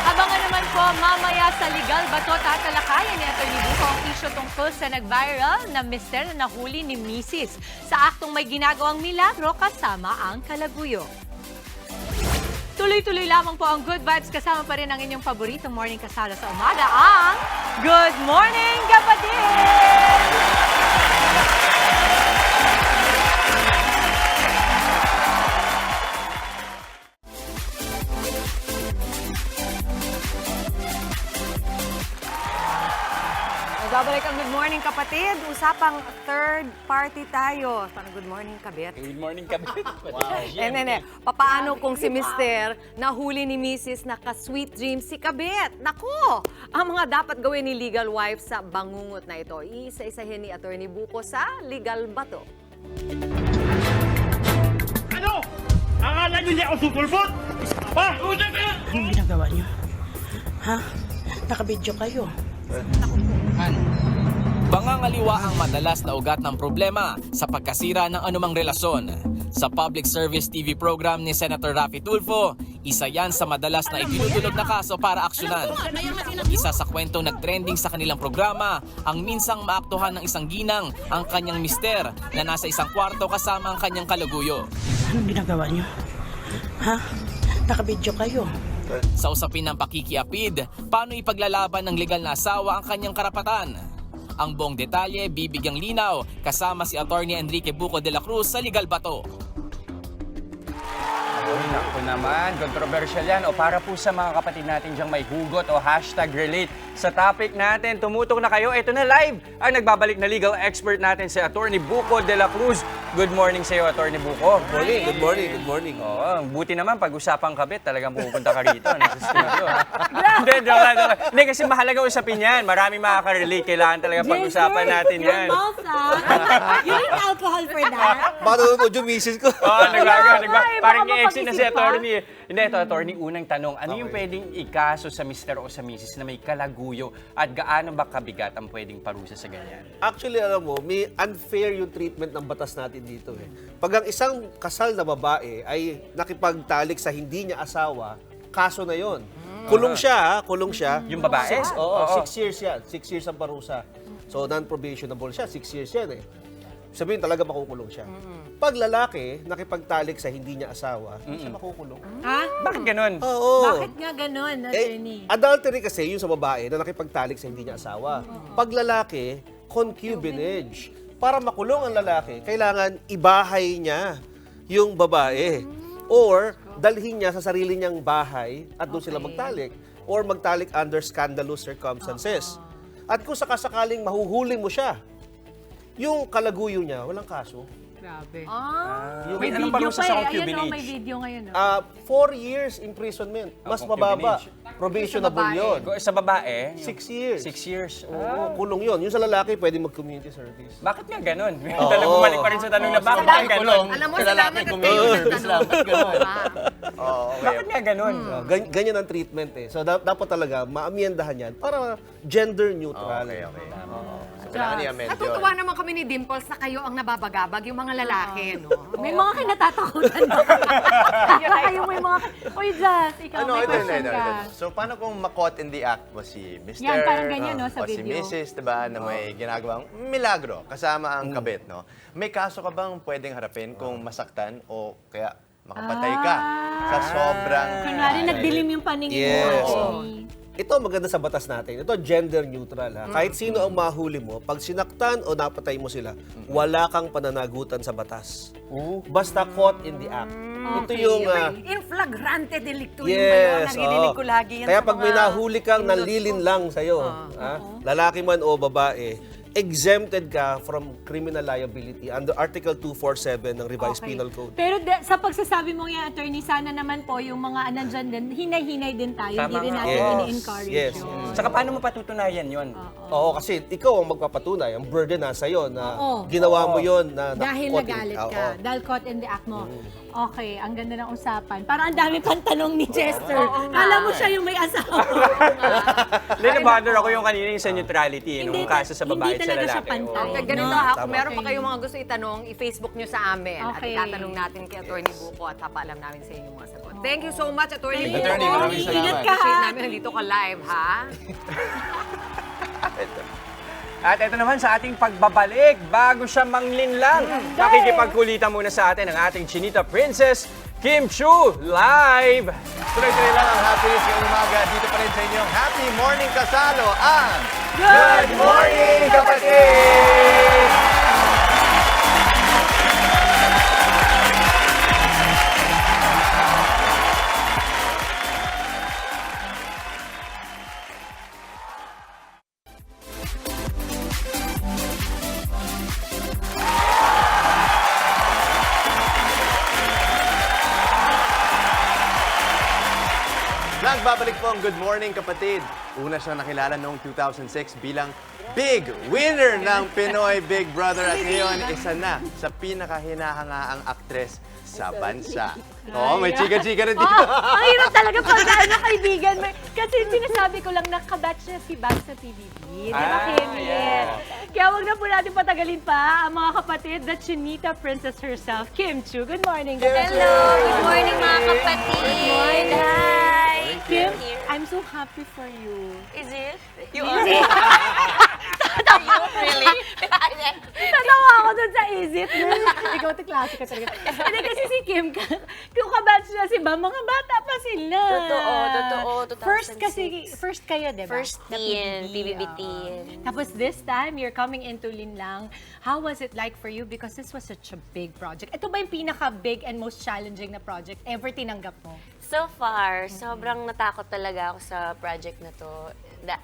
Abangan naman po mamaya sa Legal Bato tatalakayan ni Atty. Buko ang isyu tungkol sa nag-viral na mister na nahuli ni Mrs. sa aktong may ginagawang milagro kasama ang kalaguyo. Tuloy-tuloy lamang po ang good vibes kasama pa rin ang inyong paboritong morning kasala sa umaga, ang Good Morning Kapatid! Babalik ang Good Morning Kapatid. Usapang third party tayo. Parang Good Morning Kabit. Good morning, Kabit. Papaano kung si Mister nahuli ni Mrs. naka-sweet dreams si Kabit? Nako! Ang mga dapat gawin ni legal wife sa bangungot na ito. Isa-isahin ni Atty. Buko sa Legal Bato. Ano? Akala niyo hindi ako susulpot? Ha? Anong ginagawa niyo? Ha? Nakabidyo kayo. Pangangaliwa ang madalas na ugat ng problema sa pagkasira ng anumang relasyon. Sa public service TV program ni Senator Raffy Tulfo, isa yan sa madalas na itinutulog na kaso para aksyonan. Isa sa kwentong nagtrending sa kanilang programa, ang minsang maaktuhan ng isang ginang ang kanyang mister na nasa isang kwarto kasama ang kanyang kalaguyo. Anong ginagawa niyo? Ha? Nakabidyo kayo. Sa usapin ng pakikiapid, paano ipaglalaban ng legal na asawa ang kanyang karapatan? Ang buong detalye, bibigyang linaw kasama si Atty. Enrique Buko de la Cruz sa Legal Bato. Naku naman, controversial yan. O para po sa mga kapatid natin diyang may hugot o #relate sa topic natin, tumutok na kayo. Ito na live ang nagbabalik na legal expert natin si Atty. Buko de la Cruz. Good morning sa iyo, Atty. Buko. Good morning. Oo, buti naman pag-usapang kabit, talagang pupunta ka rito. Hindi, joke lang. Hindi, kasi mahalaga usapin yan. Maraming makaka-relate. Kailangan talaga pag-usapan natin yan. You need alcohol for that? Baka nanonood yung misis ko. Oo, parang i-exit na si attorney. Hindi, ito, attorney, unang tanong. Ano yung pwedeng ikaso sa mister o sa misis na may kalaguyo at gaano ba kabigat ang pwedeng parusa sa ganyan? Actually, alam mo, may unfair yung treatment ng batas natin dito. Pag ang isang kasal na babae ay nakipagtalik sa hindi niya asawa, kaso na yon. Kulong siya, kulong siya. Yung babae? 6 years yan. 6 years ang parusa. So, non-probationable siya. 6 years yan Sabihin talaga makukulong siya. Pag lalaki, nakipagtalik sa hindi niya asawa, hindi siya makukulong. Ha? Bakit ganun? Oo. Bakit nga ganun, attorney? Adultery kasi yung sa babae na nakipagtalik sa hindi niya asawa. Pag lalaki, concubinage. Para makulong ang lalaki, kailangan ibahay niya yung babae. Or dalhin niya sa sarili niyang bahay at doon sila magtalik. Or magtalik under scandalous circumstances. At kung sakasakaling mahuhuli mo siya, yung kalaguyo niya, walang kaso. Grabe. May May video pa Ayan may video ngayon. 4 years imprisonment. Mas mababa. Probationable yun. Sa babae? 6 years. 6 years. Oo, kulong yun. Yung sa lalaki, pwede mag-community service. Bakit nga ganun? Talagang bumalik pa rin sa tanong na bakit nga ganun? Alam mo, salamat at kayo sa tanong. Bakit nga ganun? Ganyan ang treatment So, dapat talaga maamyendahan yan para gender neutral. Okay. Kailangan niya medyo. Natutuwa naman kami ni Dimples na kayo ang nababagabag, yung mga lalaki, no? May mga kinatatakutan ba? Kayo may mga... Oy, Jazz, ikaw may question ka. So, paano kung ma-caught in the act mo si Mr. Yan, parang ganyan, no, sa o si video. Mrs., diba, na may ginagawang milagro kasama ang kabit, no? May kaso ka bang pwedeng harapin kung masaktan o kaya makapatay ka sa sobrang... Kunwari, nagdilim yung paningin mo. Yes. actually. Ito maganda sa batas natin. Ito gender neutral. Ha? Kahit sino ang mahuli mo, pag sinaktan o napatay mo sila, wala kang pananagutan sa batas. Basta caught in the act. Ito yung... In flagrante delicto yung ba yun? yes. Naririnig ko lagi yan Kaya sa pag may mga nahuli kang nanlilin lang sa'yo, lalaki man o babae, exempted ka from criminal liability under Article 247 ng Revised Okay. Penal Code. Pero sa pagsasabi mo yan, attorney, sana naman po yung mga nandyan din, hinay-hinay din tayo. Hindi rin natin ini-encourage Yes. yun. Saka paano mo patutunayan yun? Oo, kasi ikaw ang magpapatunay. Ang burden nasa iyo na Oo. ginawa mo yon na Dahil caught in- nagalit Oo. ka. Dahil caught in the act mo. Okay, ang ganda ng usapan. Parang ang dami pang tanong ni Chester. Kala mo siya yung may asawa. Hindi, na-bother ako yung kanina yung sa neutrality, nung kaso sa babae at sa talaga siya lalaki. pantay. Oo. Okay, ganito No? ha, kung Tama. meron pa kayong mga gusto itanong, i-Facebook nyo sa amin. Okay. At itatanong natin kay Atty. Buko at papaalam namin sa inyo mga sagot. Thank you so much, Atty. Thank Buko. you, Atty. Maraming salamat. Ingat ka, ha? Appreciate namin nandito ka live, ha? At ito naman sa ating pagbabalik, bago siya manglinlang, makikipagkulitan muna sa atin ang ating Chinita Princess, Kim Chu, live! Tuloy-tuloy lang ang happiness ngayong umaga. Dito pa rin sa inyong Happy Morning Kasalo ang Good Morning, Kapatid! Nagbabalik po ang Good Morning Kapatid. Una siyang nakilala noong 2006 bilang big winner ng Pinoy Big Brother at ngayon isa na sa pinakahinahangaang aktres sa bansa. Oo, may chika-chika rin dito. Ang hirap talaga pag kaibigan mo. Kasi sinasabi ko lang, nakabatch na si Bag sa TVB. Di ba, Kim? yeah. Kaya wag na po natin patagalin pa ang mga kapatid, the Chinita Princess herself, Kim Chu. Good morning. Hello! Good morning, mga kapatid! Good morning. Hi! Kim, I'm so happy for you. Is it? You are? Really? Natawa ako dun sa isip. Ikaw, klase ka talaga. Hindi kasi si Kim, yung kabatch na si Bam, mga bata pa sila. Totoo. First kayo, di ba? First teen, PBB teen. Tapos this time, you're coming into Linlang. How was it like for you? Because this was such a big project. Ito ba yung pinaka-big and most challenging na project ever tinanggap mo? So far, sobrang natakot talaga ako sa project na to.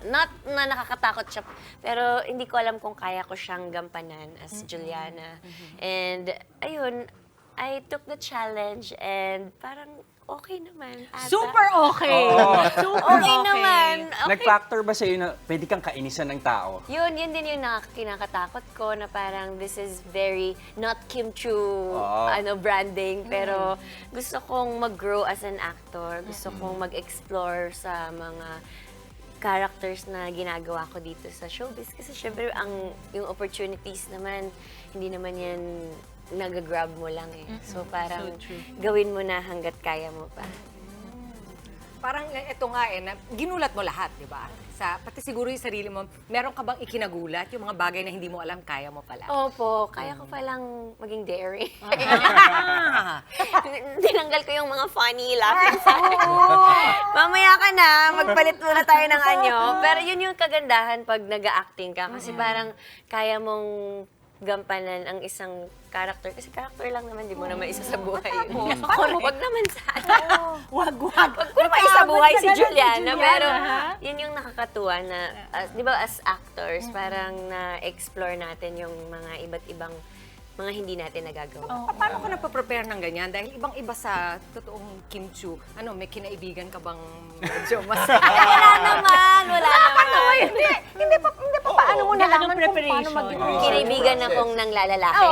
Not na nakakatakot siya, pero hindi ko alam kung kaya ko siyang gampanan as Juliana. And ayun, I took the challenge and parang okay naman. Ata. Super okay! Oo. Super Okay naman. Okay. Nag-factor ba sa'yo na pwede kang kainisan ng tao? Yun din yung kinakatakot ko na parang this is very not Kim Chu branding, pero gusto kong mag-grow as an actor. Gusto kong mag-explore sa mga characters na ginagawa ko dito sa showbiz. Kasi syempre, yung opportunities naman, hindi naman yan nag-grab mo lang eh. So parang gawin mo na hanggat kaya mo pa. Parang ito nga ginulat mo lahat, di ba? Pati siguro yung sarili mo, meron ka bang ikinagulat yung mga bagay na hindi mo alam, kaya mo pala? Opo, kaya ko palang maging daring. Tinanggal ko yung mga funny laughing side. Mamaya ka na, magpalit muna tayo ng anyo. Pero yun yung kagandahan pag nag-acting ka. Kasi parang kaya mong gampanan ang isang character. Kasi character lang naman, di mo naman isa sa buhay yun. Wag naman sana. Wag. Wag ko naman isa buhay si Wag ka na Juliana. Pero ha? yun yung nakakatuwa na, di ba as actors, parang na-explore natin yung mga iba't ibang mga hindi natin nagagawa. Paano ka nagpa-prepare ng ganyan? Dahil ibang-iba sa totoong Kim Chu. May kinaibigan ka bang medyo mas... Wala naman. Hindi pa paano mo nalaman kung paano preparation. mag-research? Kinaibigan akong nang lalalaki.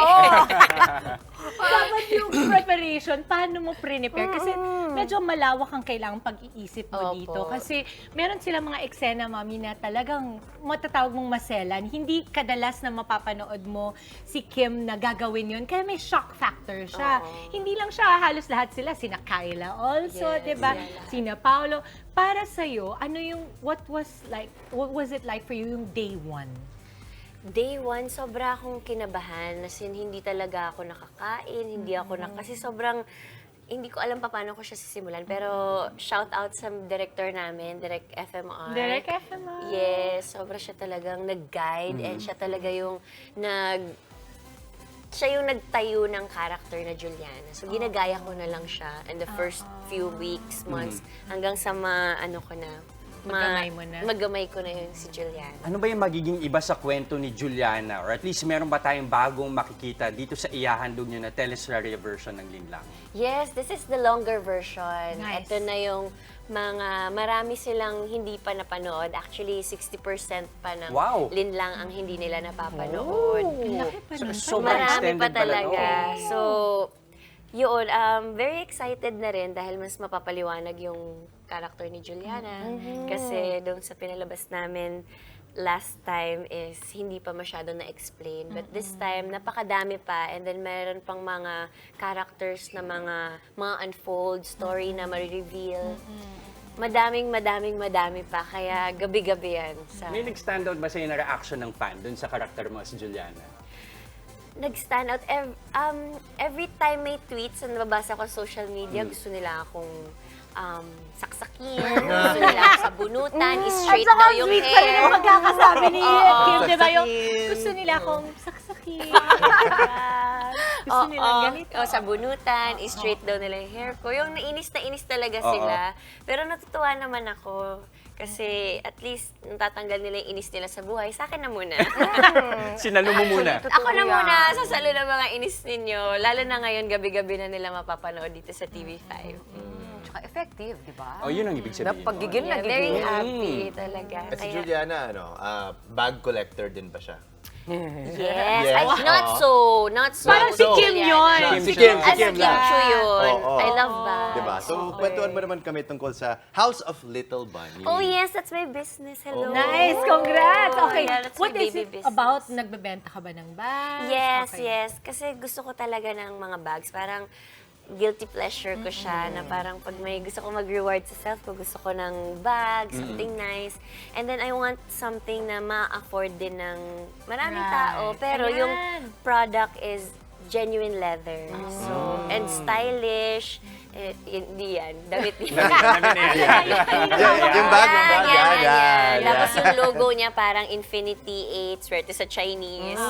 Dapat yung preparation, paano mo prepare? Kasi medyo malawak ang kailangang pag-iisip mo dito. Kasi meron silang mga eksena, Mami, na talagang matatawag mong maselan. Hindi kadalas na mapapanood mo si Kim na gagawin yun. Kaya may shock factor siya. Hindi lang siya, halos lahat sila. Sina Kyla also, diba? Sina Paolo. Para sa'yo, ano yung, what was it like for you yung day one? Day one, sobra akong kinabahan. As in, hindi talaga ako nakakain, hindi ako kasi sobrang, hindi ko alam pa paano ko siya sisimulan. Pero shout out sa director namin, Direk FMR. Direk FMR. Yes, sobra siya talagang nag-guide and siya talaga yung siya yung nagtayo ng character na Juliana. So, ginagaya ko na lang siya in the first few weeks, months, hanggang sa magamay ko na yun si Juliana. Ano ba yung magiging iba sa kwento ni Juliana? Or at least meron ba tayong bagong makikita dito sa iyahandog niyo na teleserye version ng Linlang? Yes, this is the longer version. Nice. Ito na yung marami silang hindi pa napanood. Actually, 60% pa ng Linlang ang hindi nila napapanood. Marami pa talaga. So, yun, very excited na rin dahil mas mapapaliwanag yung character ni Juliana. Kasi doon sa pinalabas namin last time is hindi pa masyado na-explain. But this time, napakadami pa. And then meron pang mga characters na mga unfold story na ma-reveal. Madaming pa. Kaya gabi-gabi yan. May nag-stand out ba sa'yo na reaction ng fan doon sa karakter mo si Juliana? Nag-stand out. Every time may tweets na nababasa ko sa social media, gusto nila akong saksakin, gusto nila ako sa bunutan, straight daw yung hair. At saka sweet magkakasabi ni Kim, di ba? Yung gusto nila akong saksakin. Gusto nila ganito. Sa bunutan, straight daw nila yung hair ko. Yung nainis talaga sila. Pero natutuwa naman ako. Kasi at least natatanggal nila yung inis nila sa buhay. Sa akin na muna. Sinalo mo muna. Ako na muna, sasalo ng mga inis ninyo. Lalo na ngayon, gabi-gabi na nila mapapanood dito sa TV5. Tsaka effective, di ba? Oh, yun ang ibig sabihin. Napagigil na Very happy talaga. At si Juliana, bag collector din ba siya? Yes. Not so. Parang si Kim yun. Si Kim yun. I love that. Diba? So, kwentuhan mo naman kami tungkol sa House of Little Bunny. Oh yes, that's my business. Hello. Nice, congrats. Okay, Yeah, that's what my is baby it business. about? Nagbebenta ka ba ng bags? Yes, Okay. yes. Kasi gusto ko talaga ng mga bags. Parang guilty pleasure ko siya na parang pag may gusto ko mag-reward sa self ko, gusto ko ng bag, something nice. And then I want something na ma-afford din ng maraming tao. Pero yung product is genuine leather. So, and stylish. Hindi yan. Damit niya. Yung bag. Yan. Tapos yung logo niya parang Infinity 8, swerte sa Chinese.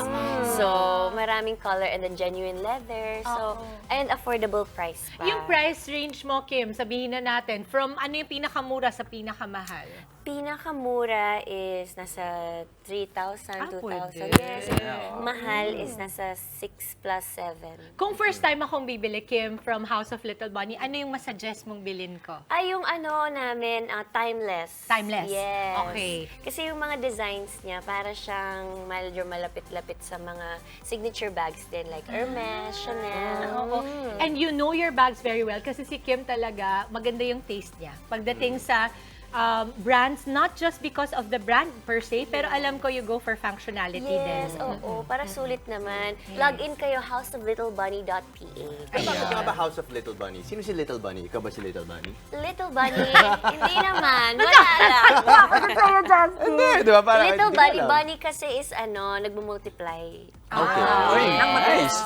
So, maraming color and then genuine leather. So, and affordable price pa. Yung price range mo, Kim, sabihin na natin, from ano yung pinakamura sa pinakamahal? Pinakamura is nasa 3,000, 2,000. pwede. Yes. Mahal is nasa 6 plus 7. Kung first time akong bibili, Kim, from House of Little Bunny, ano yung masuggest mong bilhin ko? Ay, yung ano namin, timeless. Timeless? Yes. Okay. Kasi yung mga designs niya, para siyang medyo malapit-lapit sa mga signature bags din, like Hermes, Chanel. Oo. And you know your bags very well kasi si Kim talaga, maganda yung taste niya. Pagdating sa brands, not just because of the brand per se, pero alam ko you go for functionality din. Yes, oo. Para sulit naman. Log in kayo, houseoflittlebunny.ph. Ay, bakit nga ba House of Little Bunny? Sino si Little Bunny? Ikaw ba si Little Bunny? Little Bunny? Hindi naman. Wala lang. Hindi, di ba? Parang Little hindi ko Bunny. alam. Bunny kasi is nagmumultiply. Okay. Nice.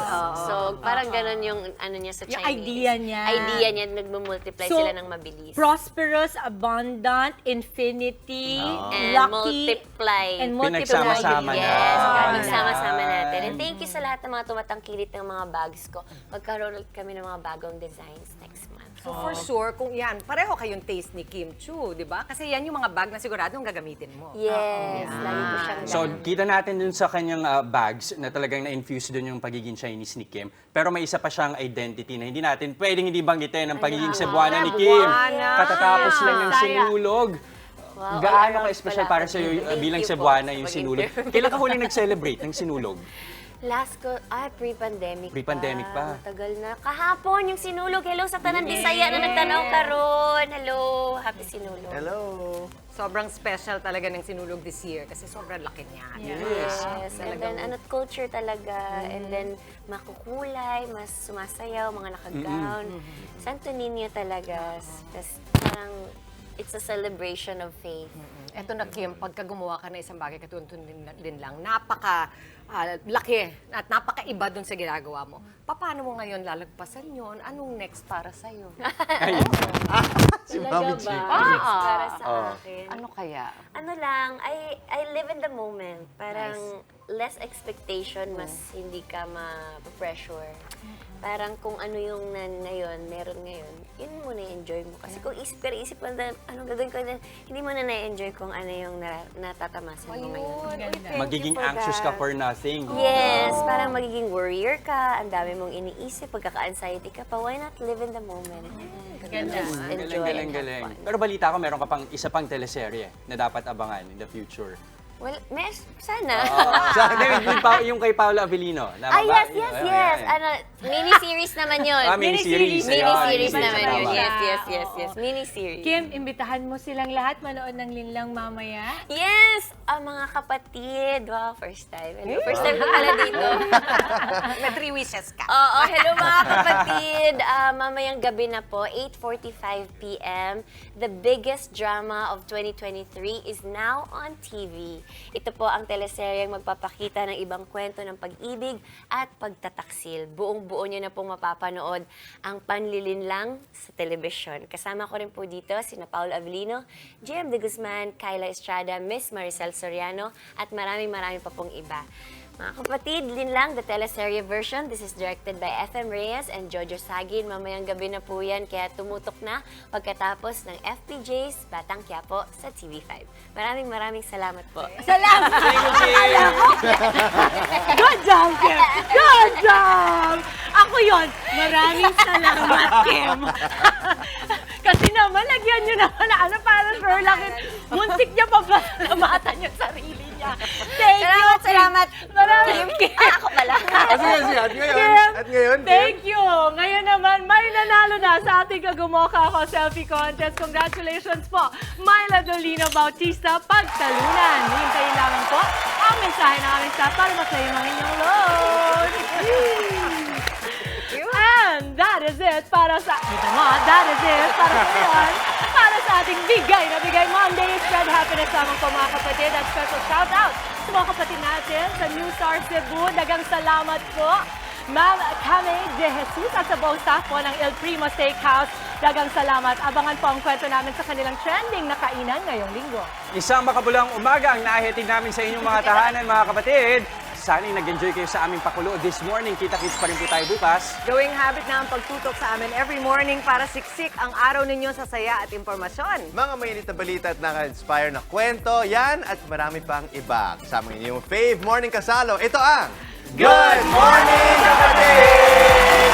So, parang ganun yung ano niya sa Yung Chinese. idea niya. Idea niya, nagmumultiply So, sila ng mabilis. Prosperous, abundant, infinity, And lucky, multiply. and multiply. Pinagsama-sama Yes, na. nagsama-sama natin. And thank you sa lahat ng mga tumatangkilit ng mga bags ko. Magkaroon ulit kami ng mga bagong designs next month. So for sure, kung yan, pareho kayong taste ni Kim Chu, di ba? Kasi yan yung mga bag na siguradong gagamitin mo. Yes, lagi ko siyang So, kita natin dun sa kanyang bags na talagang na-infuse dun yung pagiging Chinese ni Kim. Pero may isa pa siyang identity na hindi natin pwedeng hindi banggitin ang pagiging Cebuana ni Kim. Katatapos lang ng sinulog. Wow. Gaano ka-special para sa'yo bilang Cebuana yung sinulog? Kailan ka huli nag-celebrate ng sinulog? Last ko, pre-pandemic Pre-pandemic pa. Tagal na. Kahapon, yung sinulog. Hello sa Tanan Bisaya na nagtanaw karon. Hello. Happy sinulog. Hello. Sobrang special talaga ng sinulog this year kasi sobrang laki niya. Yes. And then, culture talaga. And then, makukulay, mas sumasayaw, mga naka-gown. Santo Niño talaga. Tapos, parang, it's a celebration of faith. Eto na, Kim, pagka gumawa ka na isang bagay, katulad din lang, laki at napakaiba dun sa ginagawa mo. Paano mo ngayon lalagpasan yun? Anong next para sa'yo? Si Mami G. Next para sa akin. Ano kaya? Ano lang, I live in the moment. Parang less expectation, mas hindi ka ma-pressure. Parang kung ano yung ngayon, meron ngayon, yun muna i-enjoy mo. Kasi kung isip mo na, anong gagawin ko, hindi mo na na-enjoy kung ano yung natatamasan mo ngayon. Magiging anxious ka for nothing. Yes, parang magiging worrier ka, ang dami mong iniisip, pagkaka-anxiety ka pa, why not live in the moment? Just enjoy and have Galing. fun. Pero balita ko, meron ka pang isa pang teleserye na dapat abangan in the future. Well, sana. Yung kay Paolo Avellino. Yes. Mini-series naman yun. Mini-series. Mini-series naman yun. Yes. Mini-series. Kim, imbitahan mo silang lahat manood ng Linlang mamaya. Yes! Mga kapatid. Wow, first time. Hello, first time ko pala dito. May 3 wishes ka. Oo, hello mga kapatid. Mamayang gabi na po, 8:45 p.m. The biggest drama of 2023 is now on TV. Ito po ang teleseryeng magpapakita ng ibang kwento ng pag-ibig at pagtataksil. Buong-buo nyo na pong mapapanood ang panlilinlang sa telebisyon. Kasama ko rin po dito sina Paolo Avellino, JM De Guzman, Kyla Estrada, Miss Maricel Soriano, at maraming pa pong iba. Mga kapatid, Linlang, the teleserye version. This is directed by FM Reyes and Jojo Sagin. Mamayang gabi na po yan, kaya tumutok na pagkatapos ng FPJ's Batang Quiapo sa TV5. Maraming salamat po. Salamat! Good job, Kim! Good job! Ako yon. Maraming salamat, Kim. Kasi naman, lagyan nyo naman na parang Sherlock. Muntik niya pa ba lamatan yung sarili niya. Thank you, Salamat. Maraming Kim. Ako pala. At ngayon, Thank you. Ngayon naman, may nanalo na sa ating Kagumoka Ako Selfie Contest. Congratulations po, Myla Dolina Bautista, Pagtalunan. Hintayin lamang po ang mensahe ng aming staff para maklaim ang inyong load. And that is it para sa ngayon. Para sa ating Bigay na Bigay Monday, spread happiness lamang po mga kapatid. At special shout out sa mga kapatid natin sa New Star Cebu. Dagang salamat po, Ma'am Kame De Jesus at sa buong staff po ng El Primo Steakhouse. Dagang salamat. Abangan po ang kwento namin sa kanilang trending na kainan ngayong linggo. Isang makabulang umaga ang nahihatid namin sa inyong mga tahanan, mga kapatid. Sana'y nag-enjoy kayo sa aming pakulo this morning. Kita-kits pa rin po tayo bukas. Gawing habit na ang pagtutok sa amin every morning para siksik ang araw ninyo sa saya at impormasyon. Mga mainit na balita at naka-inspire na kwento, yan at marami pang iba. Kasama inyong fave morning kasalo, ito ang Good Morning, Kapatid!